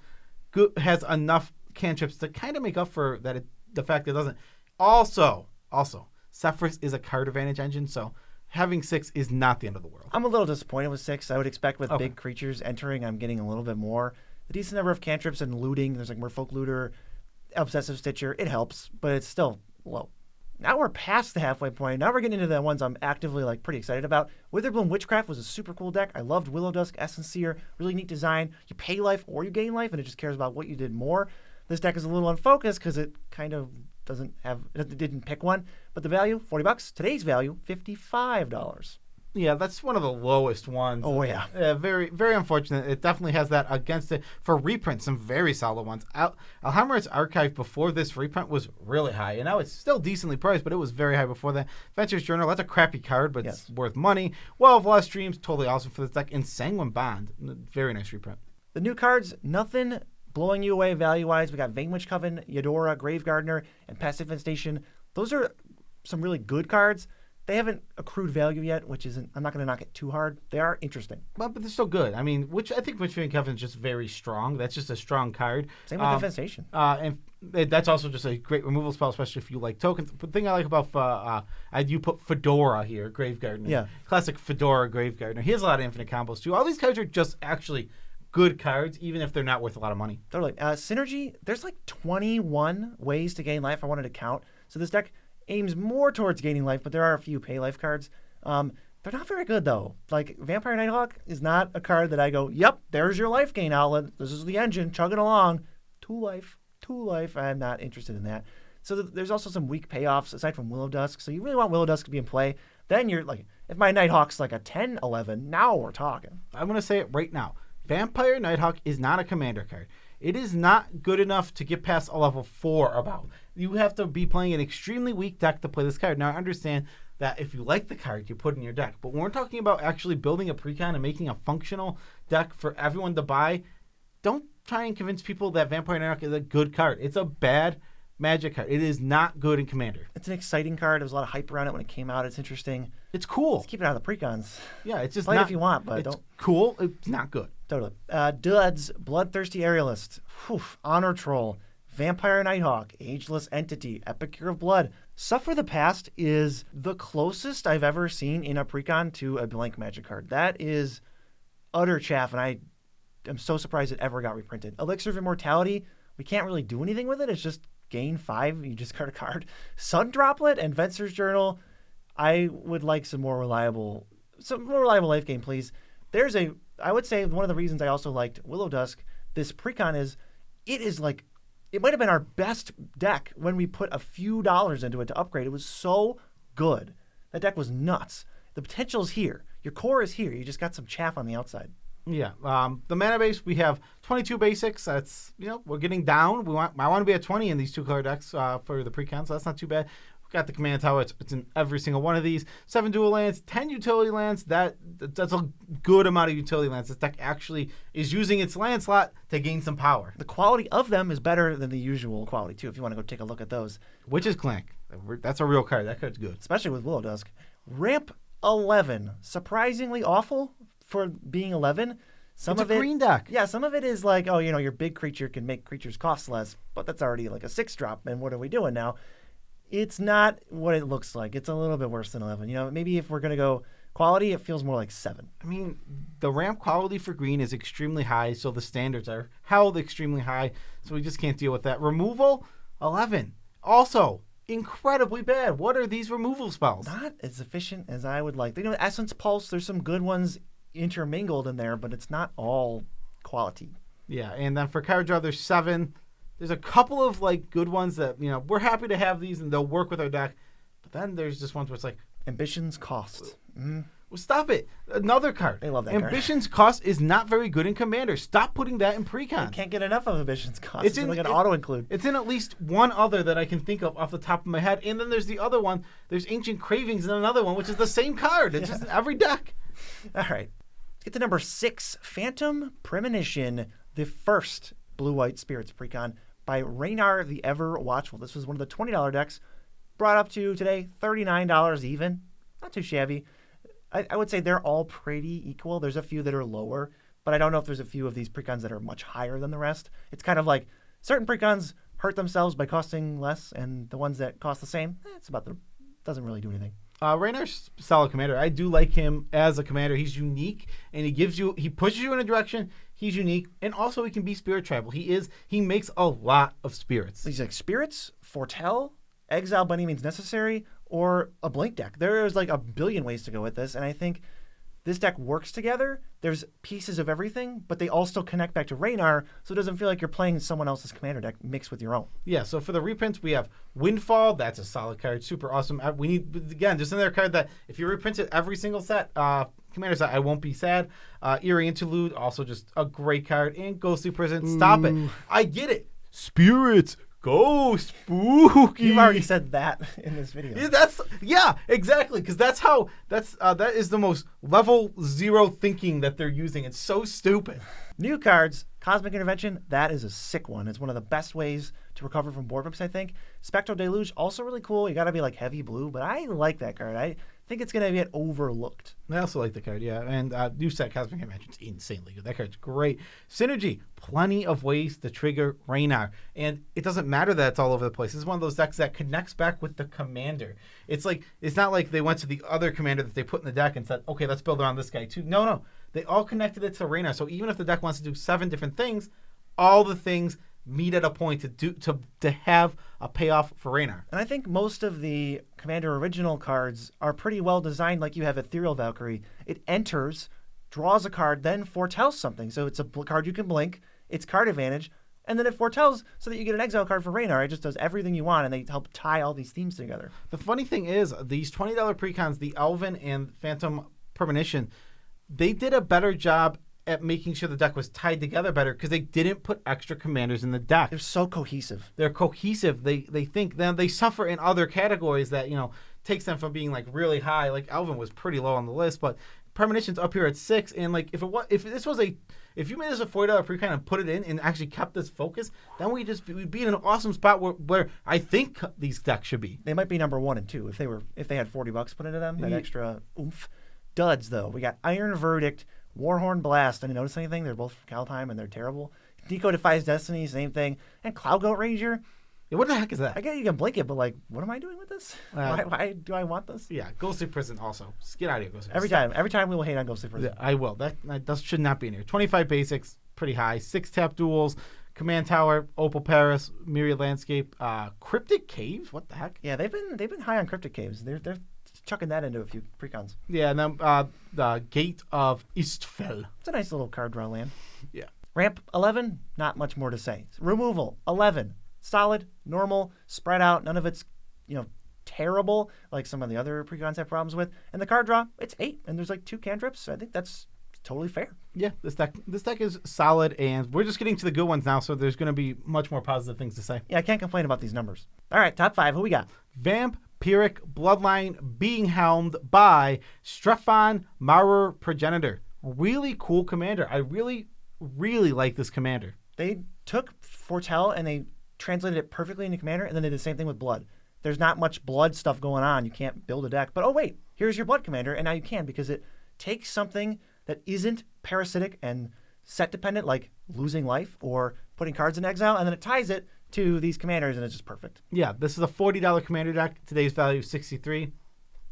good, has enough cantrips to kind of make up for that. The fact it doesn't. Also, Sephris is a card advantage engine, so having 6 is not the end of the world. I'm a little disappointed with 6. I would expect with big creatures entering, I'm getting a little bit more. A decent number of cantrips and looting. There's like Merfolk Looter, Obsessive Stitcher. It helps, but it's still low. Now we're past the halfway point. Now we're getting into the ones I'm actively pretty excited about. Witherbloom Witchcraft was a super cool deck. I loved Willow Dusk, Essence Seer. Really neat design. You pay life or you gain life, and it just cares about what you did more. This deck is a little unfocused because it kind of didn't pick one. But the value, $40. Today's value, $55. Yeah, that's one of the lowest ones. Oh, yeah. Very, very unfortunate. It definitely has that against it. For reprint, some very solid ones. Alhammar's Archive before this reprint was really high, and now it's still decently priced, but it was very high before that. Venture's Journal, that's a crappy card, but it's worth money. Well of Lost Dreams, totally awesome for this deck. And Sanguine Bond, very nice reprint. The new cards, nothing blowing you away value-wise. We got Vainwitch Coven, Eudora, Grave Gardener, and Passive Infestation. Those are some really good cards. They haven't accrued value yet, which isn't. I'm not going to knock it too hard. They are interesting. But they're still good. I mean, which I think Witchfiend Coven is just very strong. That's just a strong card. Same with Infestation. And that's also just a great removal spell, especially if you like tokens. The thing I like about you put Fedora here, Grave Gardener. Yeah. Classic Fedora Grave Gardener. He has a lot of infinite combos too. All these cards are just actually good cards, even if they're not worth a lot of money. Totally. Synergy, there's like 21 ways to gain life. I wanted to count. So this deck aims more towards gaining life, but there are a few pay life cards. They're not very good, though. Like, Vampire Nighthawk is not a card that I go, yep, there's your life gain outlet. This is the engine, chugging along. 2 life. I'm not interested in that. So there's also some weak payoffs, aside from Willow Dusk. So you really want Willow Dusk to be in play. Then you're like, if my Nighthawk's like a 10, 11, now we're talking. I'm going to say it right now. Vampire Nighthawk is not a commander card. It is not good enough to get past a level 4 about. You have to be playing an extremely weak deck to play this card. Now, I understand that if you like the card, you put it in your deck. But when we're talking about actually building a Precon and making a functional deck for everyone to buy, don't try and convince people that Vampire Nighthawk is a good card. It's a bad Magic card. It is not good in Commander. It's an exciting card. There was a lot of hype around it when it came out. It's interesting. It's cool. Let's keep it out of the Precons. Yeah, it's just Play not, it if you want, but it's don't. Cool. It's not good. Totally. Duds, Bloodthirsty Aerialist, Honor Troll, Vampire Nighthawk, Ageless Entity, Epic Cure of Blood. Suffer the Past is the closest I've ever seen in a Precon to a blank Magic card. That is utter chaff, and I am so surprised it ever got reprinted. Elixir of Immortality, we can't really do anything with it. It's just gain 5, you just card a card. Sun Droplet and Venser's Journal, I would like some more reliable life gain, please. I would say one of the reasons I also liked Willow Dusk, this Precon it might have been our best deck when we put a few dollars into it to upgrade. It was so good. That deck was nuts. The potential is here. Your core is here. You just got some chaff on the outside. Yeah. The mana base, we have 22 basics. That's, we're getting down. I want to be at 20 in these 2-color decks for the Precon, so that's not too bad. We've got the Command Tower. It's in every single one of these. 7 dual lands, 10 utility lands. That's a good amount of utility lands. This deck actually is using its land slot to gain some power. The quality of them is better than the usual quality, too, if you want to go take a look at those. Witch's Clank. That's a real card. That card's good. Especially with Willow Dusk. Ramp 11. Surprisingly awful for being 11. It's a green deck. Yeah, some of it is like, your big creature can make creatures cost less, but that's already like a 6-drop, and what are we doing now? It's not what it looks like. It's a little bit worse than 11. Maybe if we're going to go quality, it feels more like 7. I mean, the ramp quality for green is extremely high, so the standards are held extremely high, so we just can't deal with that. Removal, 11. Also, incredibly bad. What are these removal spells? Not as efficient as I would like. Essence Pulse, there's some good ones intermingled in there, but it's not all quality. Yeah, and then for card draw, there's 7. There's a couple of good ones that we're happy to have these and they'll work with our deck, but then there's just ones where it's like Ambition's Cost. Well, stop it. Another card. They love that Ambition's Cost is not very good in Commander. Stop putting that in Precon. I can't get enough of Ambition's Cost. It's like an auto include. It's in at least one other that I can think of off the top of my head, and then there's the other one. There's Ancient Cravings and another one, which is the same card. It's just in every deck. All right. Let's get to number 6, Phantom Premonition, the first Blue-White Spirits Precon by Raynar the Ever Watchful. This was one of the $20 decks, brought up to today $39 even. Not too shabby. I would say they're all pretty equal. There's a few that are lower, but I don't know if there's a few of these Precons that are much higher than the rest. It's kind of like certain Precons hurt themselves by costing less, and the ones that cost the same, doesn't really do anything. Raynar's solid commander. I do like him as a commander. He's unique, and he pushes you in a direction. He's unique, and also he can be spirit tribal. He makes a lot of spirits. He's like spirits, foretell, exile by any means necessary, or a blink deck. There's like a billion ways to go with this, and I think this deck works together. There's pieces of everything, but they all still connect back to Raynar, so it doesn't feel like you're playing someone else's commander deck mixed with your own. Yeah, so for the reprints, we have Windfall. That's a solid card. Super awesome. We need, again, just another card that if you reprint it every single set, commander set, I won't be sad. Eerie Interlude, also just a great card. And Ghostly Prison. Stop it. I get it. Spirits. Go spooky. You've already said that in this video. Yeah, exactly. Because that is the most level 0 thinking that they're using. It's so stupid. New cards, Cosmic Intervention. That is a sick one. It's one of the best ways to recover from board whips, I think. Spectral Deluge, also really cool. You got to be like heavy blue, but I like that card. think it's going to get overlooked. I also like the card, yeah. And new set Cosmic Convention's insanely good. That card's great. Synergy, plenty of ways to trigger Raynar. And it doesn't matter that it's all over the place. This is one of those decks that connects back with the commander. It's not like they went to the other commander that they put in the deck and said, okay, let's build around this guy too. No. They all connected it to Raynar. So even if the deck wants to do 7 different things, all the things meet at a point to have a payoff for Raynar. And I think most of the Commander original cards are pretty well designed. Like you have Ethereal Valkyrie. It enters, draws a card, then foretells something. So it's a card you can blink. It's card advantage. And then it foretells so that you get an exile card for Raynar. It just does everything you want, and they help tie all these themes together. The funny thing is, these $20 Precons, the Elven and Phantom Premonition, they did a better job at making sure the deck was tied together better because they didn't put extra commanders in the deck. They're so cohesive. They're cohesive. They think then they suffer in other categories that takes them from being like really high. Like Elven was pretty low on the list, but Premonition's up here at 6. And like if you made this a $40 Precon and put it in and actually kept this focus, then we'd be in an awesome spot where I think these decks should be. They might be number 1 and 2 if they had $40 put into them. That extra oomph. Duds though, we got Iron Verdict, Warhorn Blast. Did you notice anything? They're both from Kaldheim and they're terrible. Nico Defies Destiny, same thing. And Cloud Goat Ranger. Yeah, what the heck is that? I get you can blink it, but like, what am I doing with this? Why do I want this? Yeah, Ghostly Prison also. Just get out of here, Ghostly Prison. Every time we will hate on Ghostly Prison. Yeah, I will. That should not be in here. 25 basics, pretty high. 6 tap duels, Command Tower, Opal Paris, Myriad Landscape, Cryptic Cave. What the heck? Yeah, they've been high on Cryptic Caves. They're chucking that into a few precons. Yeah, and then the Gate of Istfell. It's a nice little card draw land. Yeah. Ramp 11, not much more to say. Removal 11, solid, normal, spread out. None of it's terrible like some of the other precons have problems with. And the card draw, it's 8, and there's like 2 cantrips. I think that's totally fair. Yeah, this deck is solid, and we're just getting to the good ones now, so there's going to be much more positive things to say. Yeah, I can't complain about these numbers. All right, top 5. Who we got? Vampiric Bloodline being helmed by Strefan Marur Progenitor. Really cool commander. I really, really like this commander. They took Foretell and they translated it perfectly into commander, and then they did the same thing with Blood. There's not much Blood stuff going on. You can't build a deck. But oh wait, here's your Blood commander, and now you can because it takes something that isn't parasitic and set dependent, like losing life or putting cards in exile, and then it ties it to these commanders, and it's just perfect. Yeah, this is a $40 commander deck. Today's value is $63.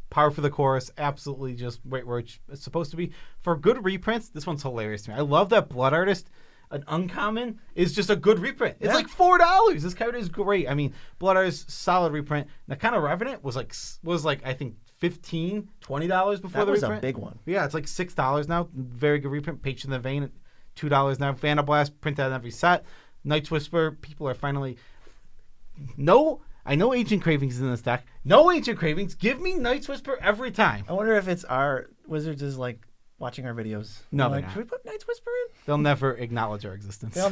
Par for the course. Absolutely just right where it's supposed to be. For good reprints, this one's hilarious to me. I love that Blood Artist, an uncommon, is just a good reprint. It's like $4. This card is great. I mean, Blood Artist, solid reprint. The kind of Revenant was like I think $15, $20 before the reprint. That was a big one. Yeah, it's like $6 now. Very good reprint. Patron the Vein at $2 now. Vandablast, print out in every set. Night's Whisper, people are finally... No, I know Ancient Cravings is in this deck. No Ancient Cravings. Give me Night's Whisper every time. I wonder if it's our Wizards is like watching our videos. No, like, should we put Night's Whisper in? They'll never acknowledge our existence. They don't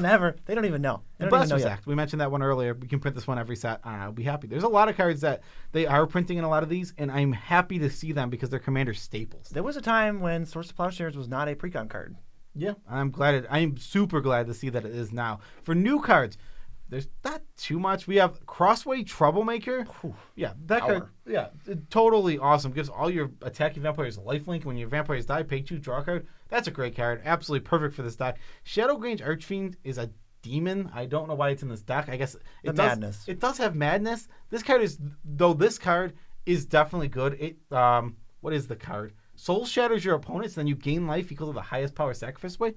even know. They don't Blast even know yet. Act. We mentioned that one earlier. We can print this one every set. I'll be happy. There's a lot of cards that they are printing in a lot of these, and I'm happy to see them because they're commander staples. There was a time when Source of Plowshares was not a precon card. Yeah, I'm super glad to see that it is now. For new cards, there's not too much. We have Crossway Troublemaker. Whew. Yeah, that card. Yeah, totally awesome. Gives all your attacking vampires lifelink. When your vampires die, pay 2, draw a card. That's a great card. Absolutely perfect for this deck. Shadowgrange Archfiend is a demon. I don't know why it's in this deck. I guess madness. It does have madness. This card is definitely good. It what is the card? Soul shatters your opponents, then you gain life equal to the highest power sacrifice way.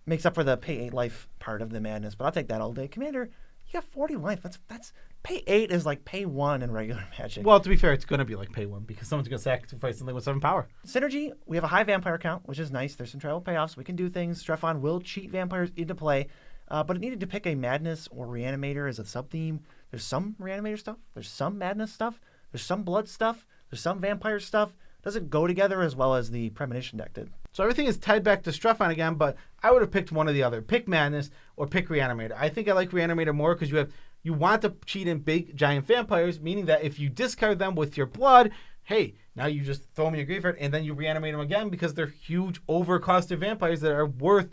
Makes up for the pay 8 life part of the madness, but I'll take that all day. Commander, you got 40 life. That's pay 8 is like pay 1 in regular Magic. Well, to be fair, it's going to be like pay 1 because someone's going to sacrifice something with 7 power. Synergy, we have a high vampire count, which is nice. There's some tribal payoffs. We can do things. Strefan will cheat vampires into play, but it needed to pick a madness or reanimator as a sub-theme. There's some reanimator stuff. There's some madness stuff. There's some blood stuff. There's some vampire stuff. Doesn't go together as well as the Premonition deck did. So everything is tied back to Strefan again, but I would have picked one or the other. Pick Madness or pick Reanimator. I think I like Reanimator more because you want to cheat in big, giant vampires, meaning that if you discard them with your blood, hey, now you just throw them in your graveyard and then you reanimate them again because they're huge, overcosted vampires that are worth,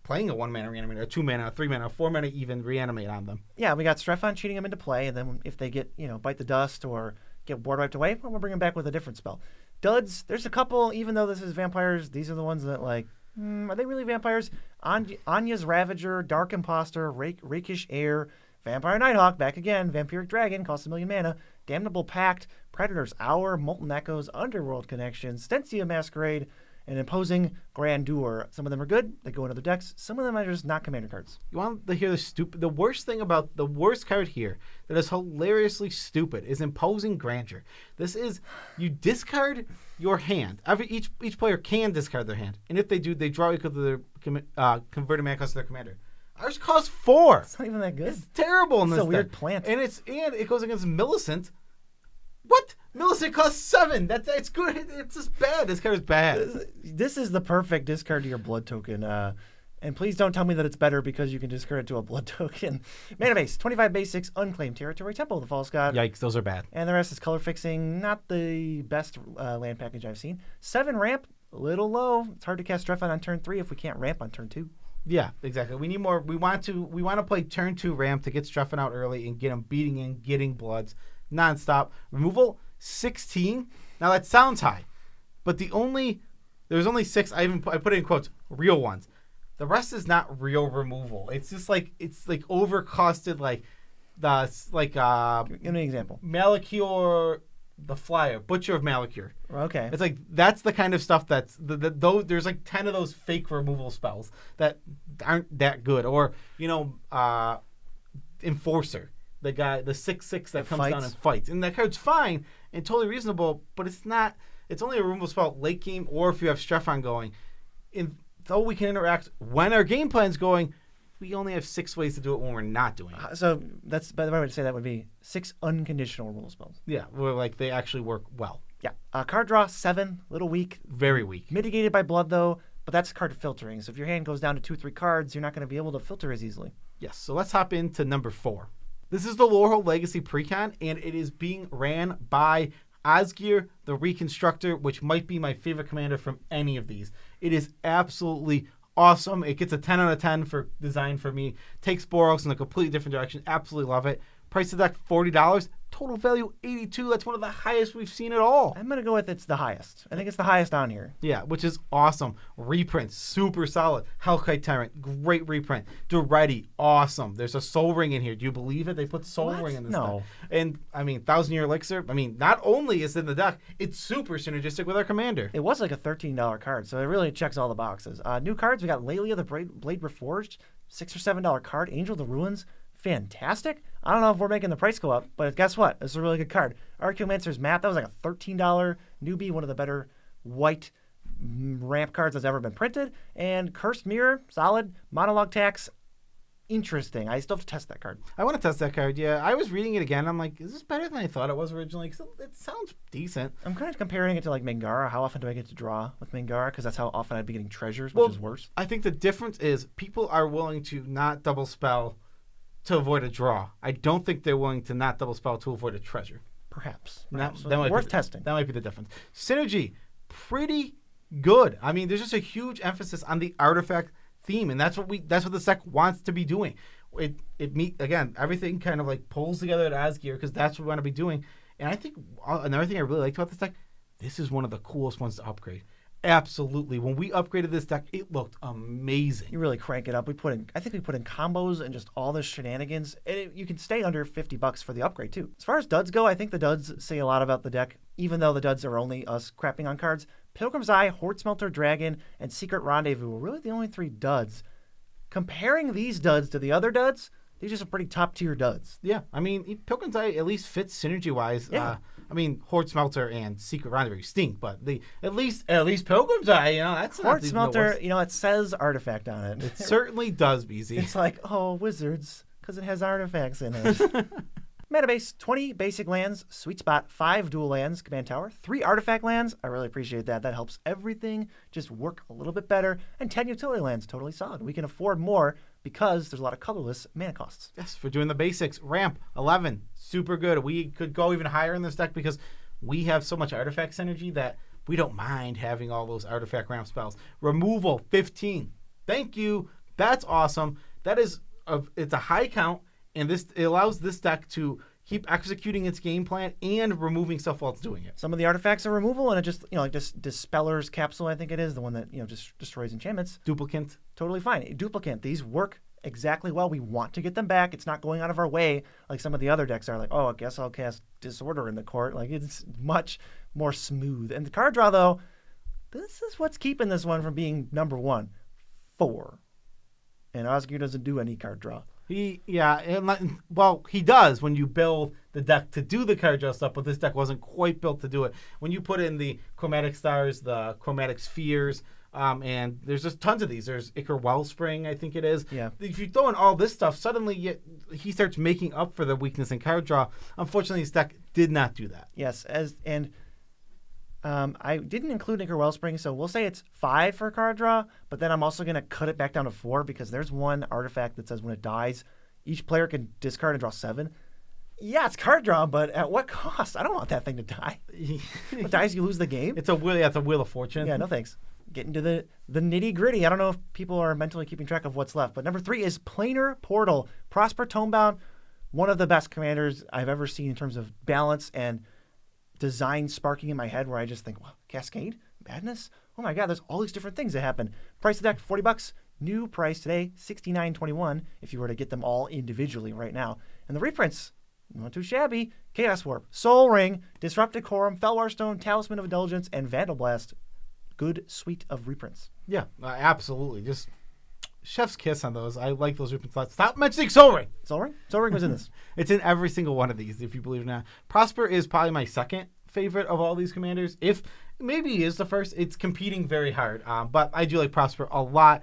playing a 1-mana Reanimator, a 2-mana, a 3-mana, a 4-mana even reanimate on them. Yeah, we got Strefan cheating them into play, and then if they get, bite the dust or get board wiped away, well, we'll bring them back with a different spell. Duds, there's a couple, even though this is vampires, these are the ones that, like, are they really vampires? Anya's Ravager, Dark Imposter, Rakish Heir, Vampire Nighthawk, back again, Vampiric Dragon, costs 1,000,000 mana, Damnable Pact, Predator's Hour, Molten Echoes, Underworld Connection, Stencia Masquerade, and Imposing Grandeur. Some of them are good. They go in other decks. Some of them are just not commander cards. You want to hear the worst thing about the worst card here that is hilariously stupid is Imposing Grandeur. This is, you discard your hand. Each player can discard their hand. And if they do, they draw equal to their converted mana cost of their commander. Ours costs 4. It's not even that good. It's terrible in this It's a weird deck. plant. And it goes against Millicent. What? Millicent costs 7. That's good. It's just bad. This card is bad. This is the perfect discard to your blood token. And please don't tell me that it's better because you can discard it to a blood token. Mana base, 25 basics, Unclaimed Territory, Temple of the False God. Yikes, those are bad. And the rest is color fixing. Not the best land package I've seen. 7 ramp, a little low. It's hard to cast Strefon on turn 3 if we can't ramp on turn 2. Yeah, exactly. We need more. We want to play turn 2 ramp to get Strefon out early and get him beating in, getting bloods nonstop. Removal 16. Now that sounds high, but there's only 6. I put it in quotes, real ones. The rest is not real removal. It's just like overcosted, Give me an example. Malachor the Flyer, Butcher of Malachor. Okay. It's like that's the kind of stuff that's there's like 10 of those fake removal spells that aren't that good. Or Enforcer, the guy, the 6/6 that comes down and fights, and that card's fine and totally reasonable, but it's not. It's only a removal spell late game or if you have Strefon going. And though we can interact when our game plan's going, we only have 6 ways to do it when we're not doing it. So that's the right way to say that would be 6 unconditional removal spells. Yeah, where they actually work well. Yeah. Card draw 7, little weak. Very weak. Mitigated by blood though, but that's card filtering. So if your hand goes down to 2-3 cards, you're not going to be able to filter as easily. Yes. So let's hop into number 4. This is the Lorehold Legacy Precon, and it is being ran by Osgir, the Reconstructor, which might be my favorite commander from any of these. It is absolutely awesome. It gets a 10 out of 10 for design for me. Takes Boros in a completely different direction. Absolutely love it. Price of deck $40. Total value $82. That's one of the highest we've seen at all. I'm going to go with it's the highest. I think it's the highest on here. Yeah, which is awesome. Reprint, super solid. Hellkite Tyrant, great reprint. Duretti, awesome. There's a Soul Ring in here. Do you believe it? They put Soul Ring in this No. deck. And, 1,000-Year Elixir, not only is it in the deck, it's super synergistic with our commander. It was like a $13 card, so it really checks all the boxes. New cards, we got Lelia the Blade Reforged, $6 or $7 card. Angel of the Ruins, fantastic. I don't know if we're making the price go up, but guess what? This is a really good card. Archaeomancer's Map, that was like a $13 newbie, one of the better white ramp cards that's ever been printed. And Cursed Mirror, solid. Monologue Tax, interesting. I still have to test that card. I want to test that card, yeah. I was reading it again. I'm like, is this better than I thought it was originally? Because it sounds decent. I'm kind of comparing it to like Mangara. How often do I get to draw with Mangara? Because that's how often I'd be getting treasures, which is worse. I think the difference is people are willing to not double spell to avoid a draw. I don't think they're willing to not double spell to avoid a treasure. Perhaps. That Worth testing. That might be the difference. Synergy, pretty good. There's just a huge emphasis on the artifact theme, and that's what the deck wants to be doing. Everything kind of pulls together at Asgear because that's what we want to be doing. And I think another thing I really liked about this deck, this is one of the coolest ones to upgrade. Absolutely. When we upgraded this deck, it looked amazing. You really crank it up. I think we put in combos and just all the shenanigans. And you can stay under $50 for the upgrade too. As far as duds go, I think the duds say a lot about the deck, even though the duds are only us crapping on cards. Pilgrim's Eye, Horde Smelter Dragon, and Secret Rendezvous were really the only 3 duds. Comparing these duds to the other duds, these are some pretty top tier duds. Yeah, Pilgrim's Eye at least fits synergy wise. Yeah. Horde Smelter and Secret Rendezvous stink, but at least Pilgrim's Eye, that's Horde not Smelter, the worst. it says artifact on it. It certainly does, BZ. It's like, wizards, because it has artifacts in it. Mana base, 20 basic lands, sweet spot, 5 dual lands, command tower, 3 artifact lands. I really appreciate that. That helps everything just work a little bit better. And 10 utility lands, totally solid. We can afford more because there's a lot of colorless mana costs. Yes, for doing the basics. Ramp, 11, super good. We could go even higher in this deck because we have so much artifact synergy that we don't mind having all those artifact ramp spells. Removal, 15. Thank you. That's awesome. It's a high count. And it allows this deck to keep executing its game plan and removing stuff while it's doing it. Some of the artifacts are removal, and it just, like this Dispeller's Capsule, I think it is, the one that, just destroys enchantments. Duplicant. Totally fine. Duplicant, these work exactly well. We want to get them back. It's not going out of our way like some of the other decks are. Like, oh, I guess I'll cast Disorder in the court. Like, it's much more smooth. And the card draw, though, this is what's keeping this one from being number 1. 4. And Oscar doesn't do any card draw. He does when you build the deck to do the card draw stuff, but this deck wasn't quite built to do it. When you put in the Chromatic Stars, the Chromatic Spheres, and there's just tons of these. There's Ichor Wellspring, I think it is. Yeah. If you throw in all this stuff, suddenly he starts making up for the weakness in card draw. Unfortunately, this deck did not do that. Yes, I didn't include Ichor Wellspring, so we'll say it's 5 for card draw, but then I'm also going to cut it back down to 4 because there's one artifact that says when it dies, each player can discard and draw 7. Yeah, it's card draw, but at what cost? I don't want that thing to die. If it dies, you lose the game. It's a Wheel of Fortune. Yeah, no thanks. Getting to the nitty-gritty. I don't know if people are mentally keeping track of what's left, but number 3 is Planar Portal. Prosper Tomebound, one of the best commanders I've ever seen in terms of balance and design sparking in my head where I just think, wow, Cascade? Madness? Oh my god, there's all these different things that happen. Price of the deck, $40. New price today, $69.21 if you were to get them all individually right now. And the reprints, not too shabby. Chaos Warp, Soul Ring, Disrupted Quorum, Felwar Stone, Talisman of Indulgence, and Vandal Blast. Good suite of reprints. Yeah, absolutely. Just chef's kiss on those. I like those reprints a lot. Stop mentioning Soul Ring. Soul Ring? Soul Ring was in this. It's in every single one of these, if you believe it or not. Prosper is probably my second favorite of all these commanders. If maybe he is the first, it's competing very hard. But I do like Prosper a lot.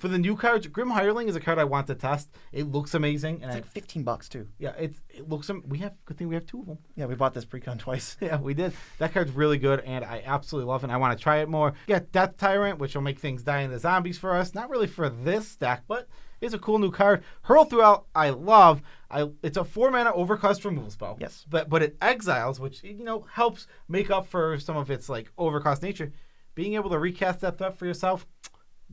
For the new cards, Grim Hireling is a card I want to test. It looks amazing. And it's like $15 too. Yeah, it looks. Good thing we have 2 of them. Yeah, we bought this Precon twice. Yeah, we did. That card's really good, and I absolutely love it. And I want to try it more. Yeah, Death Tyrant, which will make things die in the zombies for us. Not really for this deck, but it's a cool new card. Hurl Throughout, I love. It's a 4-mana overcost removal spell. Yes. But it exiles, which helps make up for some of its like overcost nature. Being able to recast that threat for yourself,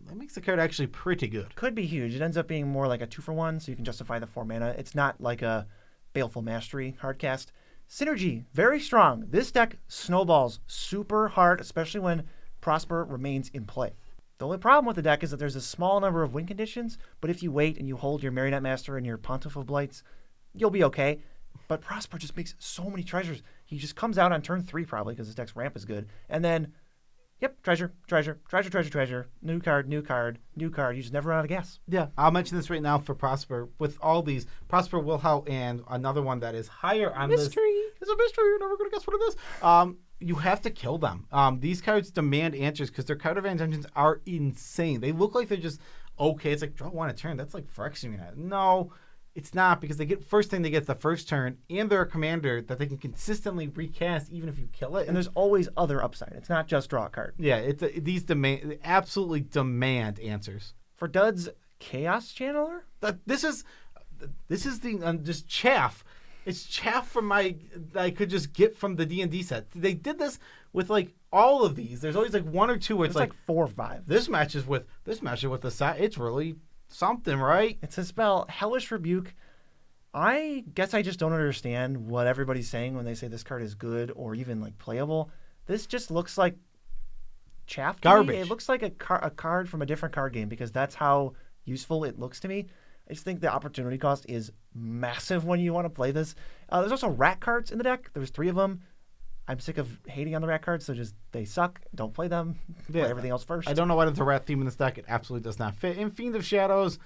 that makes the card actually pretty good. Could be huge. It ends up being more like a 2-for-1, so you can justify the 4 mana. It's not like a Baleful Mastery hardcast. Synergy, very strong. This deck snowballs super hard, especially when Prosper remains in play. The only problem with the deck is that there's a small number of win conditions, but if you wait and you hold your Marionette Master and your Pontiff of Blights, you'll be okay. But Prosper just makes so many treasures. He just comes out on turn 3 probably because his deck's ramp is good. And then, yep, treasure. New card. You just never run out of gas. Yeah, I'll mention this right now for Prosper. With all these, Prosper, Willhout, and another one that is higher on mystery. It's a mystery. You're never going to guess what it is. You have to kill them. These cards demand answers because their card advantage engines are insane. They look like they're just okay. It's like draw 1 a turn. That's like Phyrexian. No, it's not, because they get the first turn, and they're a commander that they can consistently recast even if you kill it. And there's always other upside. It's not just draw a card. Yeah, these absolutely demand answers. For duds, Chaos Channeler? This is the just chaff. It's chaff from that I could just get from the D&D set. They did this with like all of these. There's always like 1 or 2 where it's like 4 or 5. This matches with the set. It's really something, right? It's a spell, Hellish Rebuke. I guess I just don't understand what everybody's saying when they say this card is good or even like playable. This just looks like chaff to garbage. Me. It looks like a card from a different card game because that's how useful it looks to me. I just think the opportunity cost is massive when you want to play this. There's also rat cards in the deck. There's 3 of them. I'm sick of hating on the rat cards, so just they suck. Don't play them. Play everything else first. I don't know why there's a rat theme in this deck. It absolutely does not fit. In Fiend of Shadows.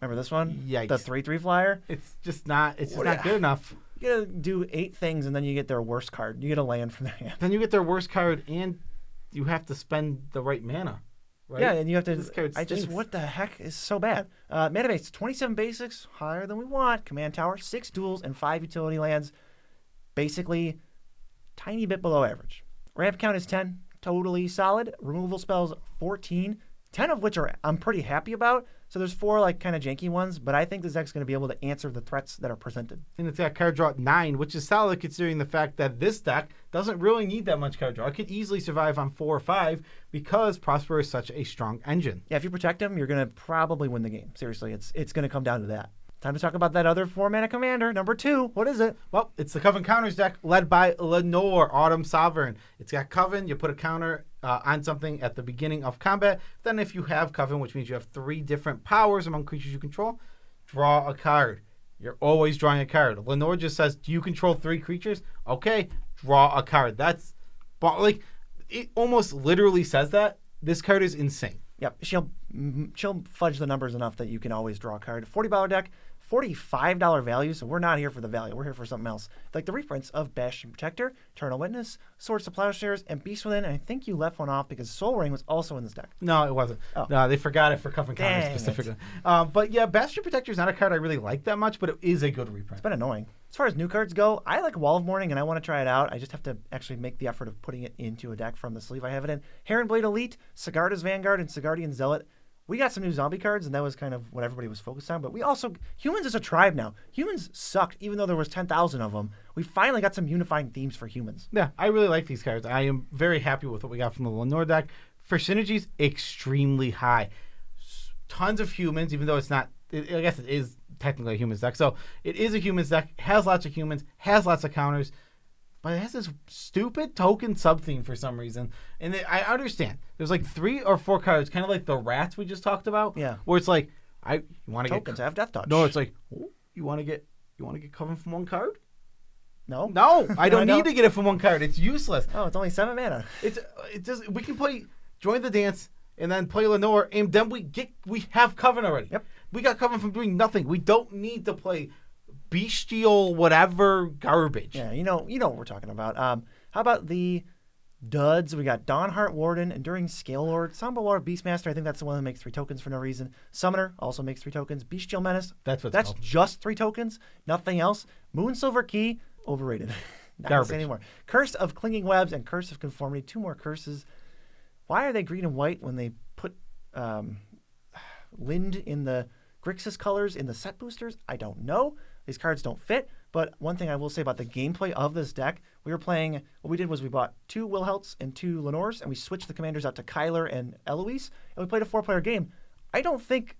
Remember this one? Yikes. The 3/3 flyer? It's just not good enough. You gotta do 8 things and then you get their worst card. You get a land from their hand. Then you get their worst card and you have to spend the right mana. Right? Yeah, and you have to. This card stinks. What the heck is so bad? Mana base, 27 basics, higher than we want. Command tower, 6 duels, and 5 utility lands. Basically, tiny bit below average. Ramp count is 10, totally solid. Removal spells, 14, 10 of which I'm pretty happy about. So there's 4 like kind of janky ones, but I think this deck's going to be able to answer the threats that are presented. And it's got card draw 9, which is solid considering the fact that this deck doesn't really need that much card draw. It could easily survive on 4 or 5 because Prosper is such a strong engine. Yeah, if you protect them, you're going to probably win the game. Seriously, it's going to come down to that. Time to talk about that other 4-mana commander, number 2. What is it? Well, it's the Coven Counters deck led by Lenore, Autumn Sovereign. It's got Coven. You put a counter on something at the beginning of combat. Then if you have Coven, which means you have 3 different powers among creatures you control, draw a card. You're always drawing a card. Lenore just says, do you control 3 creatures? Okay, draw a card. That's, like, it almost literally says that. This card is insane. Yep, she'll fudge the numbers enough that you can always draw a card. $40 deck, $45 value, so we're not here for the value. We're here for something else. Like the reprints of Bastion Protector, Eternal Witness, Swords to Plowshares, and Beast Within, and I think you left one off because Soul Ring was also in this deck. No, it wasn't. Oh. No, they forgot it for Coven Counters specifically. But yeah, Bastion Protector is not a card I really like that much, but it is a good reprint. It's been annoying. As far as new cards go, I like Wall of Mourning, and I want to try it out. I just have to actually make the effort of putting it into a deck from the sleeve I have it in. Heronblade Elite, Sigarda's Vanguard, and Sigardian Zealot. We got some new zombie cards, and that was kind of what everybody was focused on. But we also, humans as a tribe now. Humans sucked, even though there was 10,000 of them. We finally got some unifying themes for humans. Yeah, I really like these cards. I am very happy with what we got from the Lenore deck. For synergies, extremely high. Tons of humans, even though it's not, I guess it is technically a humans deck. So it is a humans deck, has lots of humans, has lots of counters. But it has this stupid token sub-theme for some reason. And I understand. There's like 3 or 4 cards, kind of like the rats we just talked about. Yeah. Where it's like, you want to get tokens have Death Touch. No, it's like, you want to get Coven from 1 card? No. No, I don't need to get it from 1 card. It's useless. Oh, it's only 7 mana. We can play Join the Dance and then play Lenore, and then we have Coven already. Yep. We got Coven from doing nothing. We don't need to play bestial whatever garbage. Yeah, you know what we're talking about. How about the duds? We got Dawnheart Warden, Enduring Scale Lord, Sombra Lord, Beastmaster. I think that's the one that makes 3 tokens for no reason. Summoner also makes 3 tokens. Bestial Menace. That's called. Just 3 tokens, nothing else. Moonsilver Key, overrated. Not gonna say anymore. Curse of Clinging Webs and Curse of Conformity. 2 more curses. Why are they green and white when they put Lind in the Grixis colors in the set boosters? I don't know. These cards don't fit, but one thing I will say about the gameplay of this deck, what we did was we bought 2 Wilhelts and 2 Lenores, and we switched the commanders out to Kyler and Eloise, and we played a 4-player game. I don't think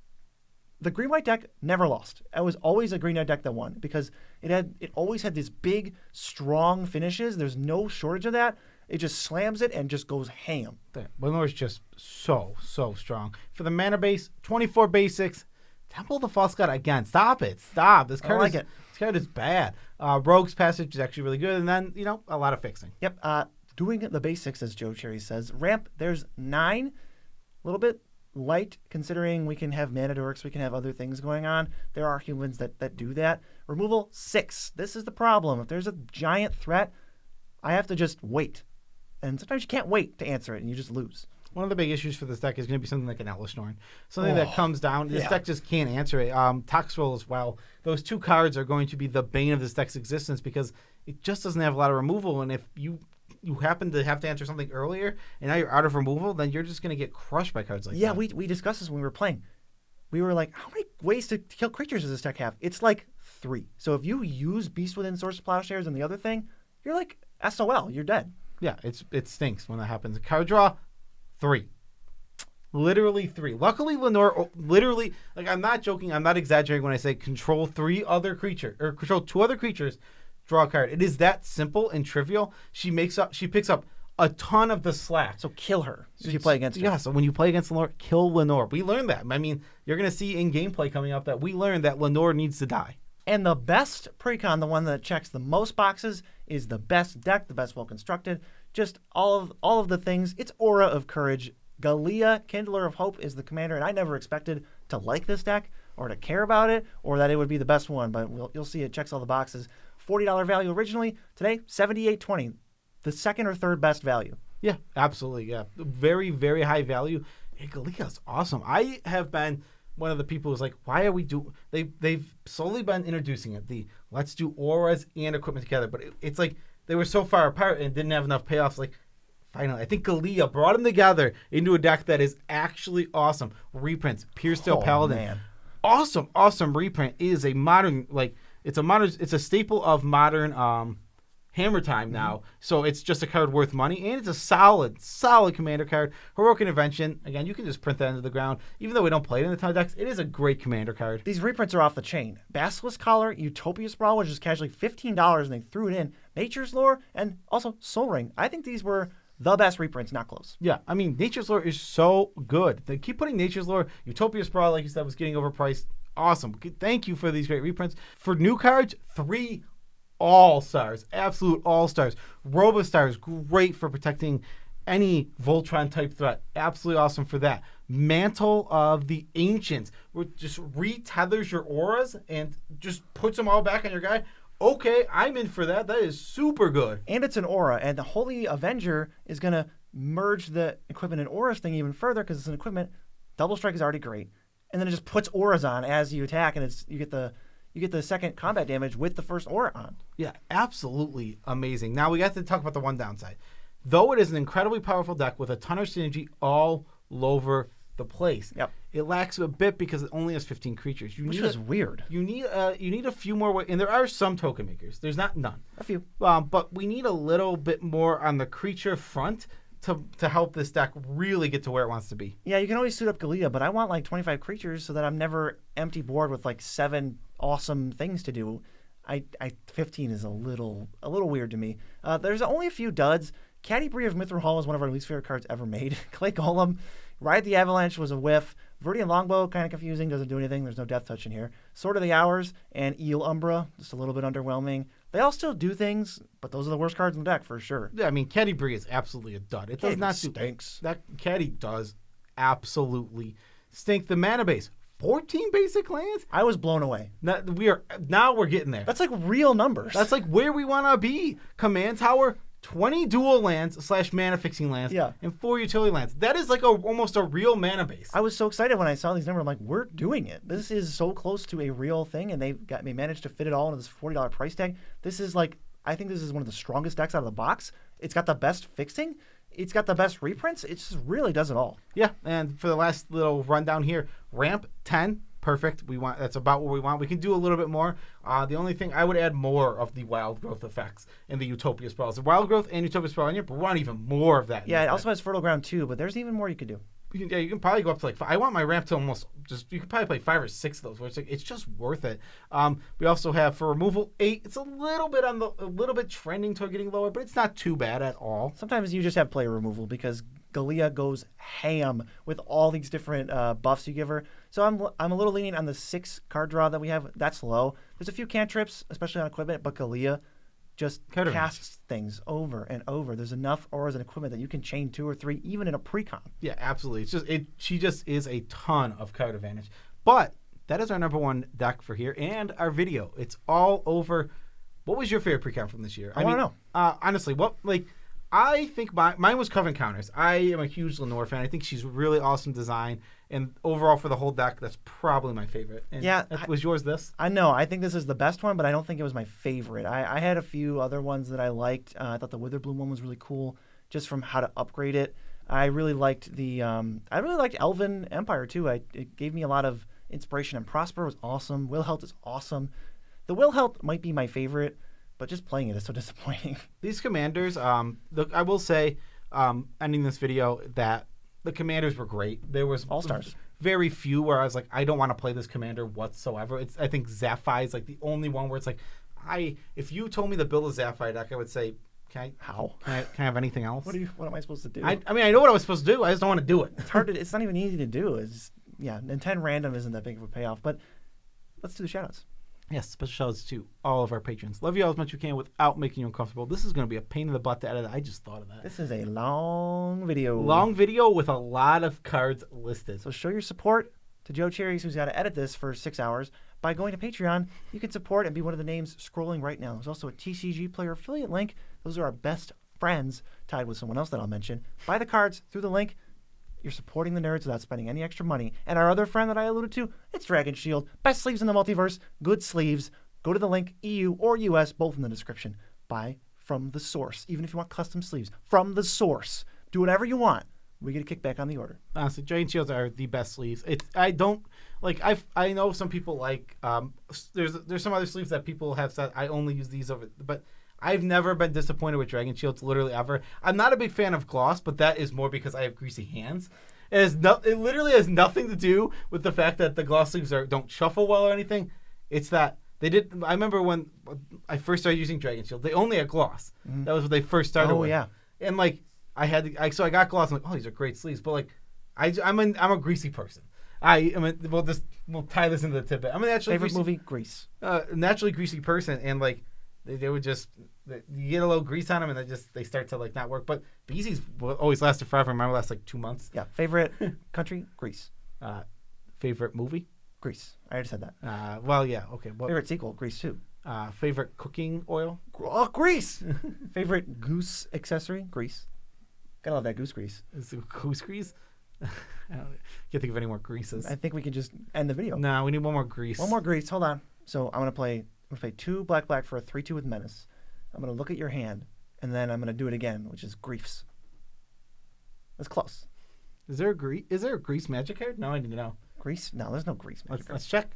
the green-white deck never lost. It was always a green-white deck that won because it always had these big, strong finishes. There's no shortage of that. It just slams it and just goes ham. Lenore's just so strong. For the mana base, 24 basics. Temple of the False God again. Stop it. Stop. This card is bad. Rogue's Passage is actually really good. And then, a lot of fixing. Yep. Doing the basics, as Joe Cherry says. Ramp, there's 9. A little bit light, considering we can have mana dorks. We can have other things going on. There are humans that do that. Removal, 6. This is the problem. If there's a giant threat, I have to just wait. And sometimes you can't wait to answer it, and you just lose. One of the big issues for this deck is going to be something like an Elishnorn. Something that comes down. This deck just can't answer it. Toxrill as well. Those 2 cards are going to be the bane of this deck's existence because it just doesn't have a lot of removal. And if you happen to have to answer something earlier and now you're out of removal, then you're just going to get crushed by cards like that. Yeah, we discussed this when we were playing. We were like, how many ways to kill creatures does this deck have? It's like 3. So if you use Beast Within, Source of Plowshares, and the other thing, you're like SOL. You're dead. Yeah, it stinks when that happens. Card draw, 3. Literally 3. Luckily, Lenore, literally, I'm not joking, I'm not exaggerating when I say control 3 other creatures, or control 2 other creatures, draw a card. It is that simple and trivial. She picks up a ton of the slack. So kill her if you play against her. Yeah, so when you play against Lenore, kill Lenore. We learned that. I mean, you're going to see in gameplay coming up that we learned that Lenore needs to die. And the best Precon, the one that checks the most boxes, is the best deck, the best well-constructed. Just all of the things. It's Aura of Courage. Galia, Kindler of Hope, is the commander, and I never expected to like this deck or to care about it or that it would be the best one, but you'll see it checks all the boxes. $40 value originally. Today, $78.20. The second or third best value. Yeah, absolutely. Yeah, very, very high value. Hey, Galia's awesome. I have been one of the people who's like, why are we they've slowly been introducing it. Let's do auras and equipment together, but it's like they were so far apart and didn't have enough payoffs. Like, finally, I think Galia brought them together into a deck that is actually awesome. Reprints, Piercetail Paladin. Man. Awesome reprint. It is a modern, it's a staple of modern Hammer Time now. So it's just a card worth money, and it's a solid commander card. Heroic Intervention, again, you can just print that into the ground. Even though we don't play it in a ton of decks, it is a great commander card. These reprints are off the chain. Basilisk Collar, Utopia Sprawl, which is casually $15, and they threw it in. Nature's Lore, and also Soul Ring. I think these were the best reprints, not close. Yeah, I mean, Nature's Lore is so good. They keep putting Nature's Lore. Utopia Sprawl, like you said, was getting overpriced. Awesome. Thank you for these great reprints. For new cards, 3 all-stars, absolute all-stars. Robostar is great for protecting any Voltron-type threat. Absolutely awesome for that. Mantle of the Ancients, which just retethers your auras and just puts them all back on your guy. Okay, I'm in for that. That is super good. And it's an aura, and the Holy Avenger is going to merge the equipment and auras thing even further because it's an equipment. Double Strike is already great. And then it just puts auras on as you attack, and you get the second combat damage with the first aura on. Yeah, absolutely amazing. Now we got to talk about the one downside. Though it is an incredibly powerful deck with a ton of synergy all over the place, Yep. it lacks a bit because it only has 15 creatures. Which is weird. You need a few more, and there are some token makers. There's not none. A few. But we need a little bit more on the creature front to help this deck really get to where it wants to be. Yeah, you can always suit up Galea, but I want like 25 creatures so that I'm never empty board with like 7 awesome things to do. 15 is a little weird to me. There's only a few duds. Caddy Bree of Mithril Hall is one of our least favorite cards ever made. Clay Golem, Ride the Avalanche was a whiff. Verdian Longbow, kind of confusing, doesn't do anything. There's no Death Touch in here. Sword of the Hours and Eel Umbra, just a little bit underwhelming. They all still do things, but those are the worst cards in the deck for sure. Yeah, I mean, Caddy Bree is absolutely a dud. It does not stinks. That Caddy does absolutely stink. The mana base, 14 basic lands. I was blown away. Now we're getting there. That's like real numbers. That's like where we want to be. Command Tower, 20 dual lands / mana fixing lands, Yeah. and 4 utility lands. That is like almost a real mana base. I was so excited when I saw these numbers. I'm like, we're doing it. This is so close to a real thing, and they managed to fit it all into this $40 price tag. This is like, I think this is one of the strongest decks out of the box. It's got the best fixing. It's got the best reprints. It just really does it all. Yeah, and for the last little rundown here, ramp 10. Perfect. That's about what we want. We can do a little bit more. The only thing I would add more of the wild growth effects in the Utopia Sprawls. The wild growth and Utopia Sprawl in here, but we want even more of that. Yeah, it also has Fertile Ground too, but there's even more you could do. You can probably go up to like 5. I want my ramp to almost you could probably play 5 or 6 of those. Where it's just worth it. We also have for removal 8. It's a little bit trending toward getting lower, but it's not too bad at all. Sometimes you just have player removal because Galea goes ham with all these different buffs you give her. So I'm a little lenient on the 6 card draw that we have. That's low. There's a few cantrips, especially on equipment, but Galea just casts things over and over. There's enough auras and equipment that you can chain 2 or 3, even in a precon. Yeah, absolutely. She just is a ton of card advantage. But that is our number 1 deck for here and our video. It's all over. What was your favorite precon from this year? I want to know. Honestly, I think mine was Coven Counters. I am a huge Lenore fan. I think she's really awesome design. And overall for the whole deck, that's probably my favorite. And yeah. Was yours this? I know. I think this is the best one, but I don't think it was my favorite. I had a few other ones that I liked. I thought the Witherbloom one was really cool just from how to upgrade it. I really liked Elven Empire too. It gave me a lot of inspiration. And Prosper was awesome. Wilhelt is awesome. The Wilhelt might be my favorite, but just playing it is so disappointing. These commanders, I will say, ending this video, that the commanders were great. There was all-stars. Very few where I was like, I don't want to play this commander whatsoever. I think Zaphi is like the only one where it's like, if you told me to build a Zaphi deck, I would say, Can I have anything else? What am I supposed to do? I mean, I know what I was supposed to do. I just don't want to do it. It's hard. It's not even easy to do. It's just, and 10 random isn't that big of a payoff. But let's do the shoutouts. Yes, special shoutouts to all of our patrons. Love you all as much as you can without making you uncomfortable. This is going to be a pain in the butt to edit. I just thought of that. This is a long video. Long video with a lot of cards listed. So show your support to Joe Cherries, who's got to edit this for 6 hours. By going to Patreon, you can support and be one of the names scrolling right now. There's also a TCG player affiliate link. Those are our best friends tied with someone else that I'll mention. Buy the cards through the link. You're supporting the nerds without spending any extra money. And our other friend that I alluded to, it's Dragon Shield. Best sleeves in the multiverse. Good sleeves. Go to the link, EU or US, both in the description. Buy from the source. Even if you want custom sleeves, from the source. Do whatever you want. We get a kickback on the order. Honestly, Dragon Shields are the best sleeves. I know some people like there's some other sleeves that people have said I only use these over, but I've never been disappointed with Dragon Shields, literally ever. I'm not a big fan of gloss, but that is more because I have greasy hands. It literally has nothing to do with the fact that the gloss sleeves don't shuffle well or anything. It's that they did. I remember when I first started using Dragon Shield, they only had gloss. Mm-hmm. That was what they first started with. Oh, yeah. And, like, so I got gloss. I'm like, oh, these are great sleeves. But, like, I'm a greasy person. We'll tie this into the tidbit. I'm a naturally favorite movie, Grease. Naturally greasy person, and, like, they would just you get a little grease on them, and they start to, like, not work. But Beezy's always lasted forever. Mine last like 2 months. Yeah. Favorite country, Grease. Favorite movie, Grease. I already said that. Well, yeah. Okay. Favorite sequel, Grease 2. Favorite cooking oil? Oh, Grease. Favorite goose accessory, Grease. Gotta love that goose grease. Is it goose grease? I can't think of any more greases. I think we can just end the video. No, we need one more grease. One more grease. Hold on. So I'm gonna play 2 black for a 3-2 with menace. I'm gonna look at your hand, and then I'm gonna do it again, which is griefs. That's close. Is there a grease magic card? No, I need to know. Grease? No, there's no grease magic card. Let's check.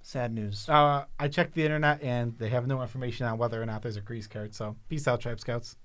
Sad news. I checked the internet, and they have no information on whether or not there's a grease card. So peace out, Tribe Scouts.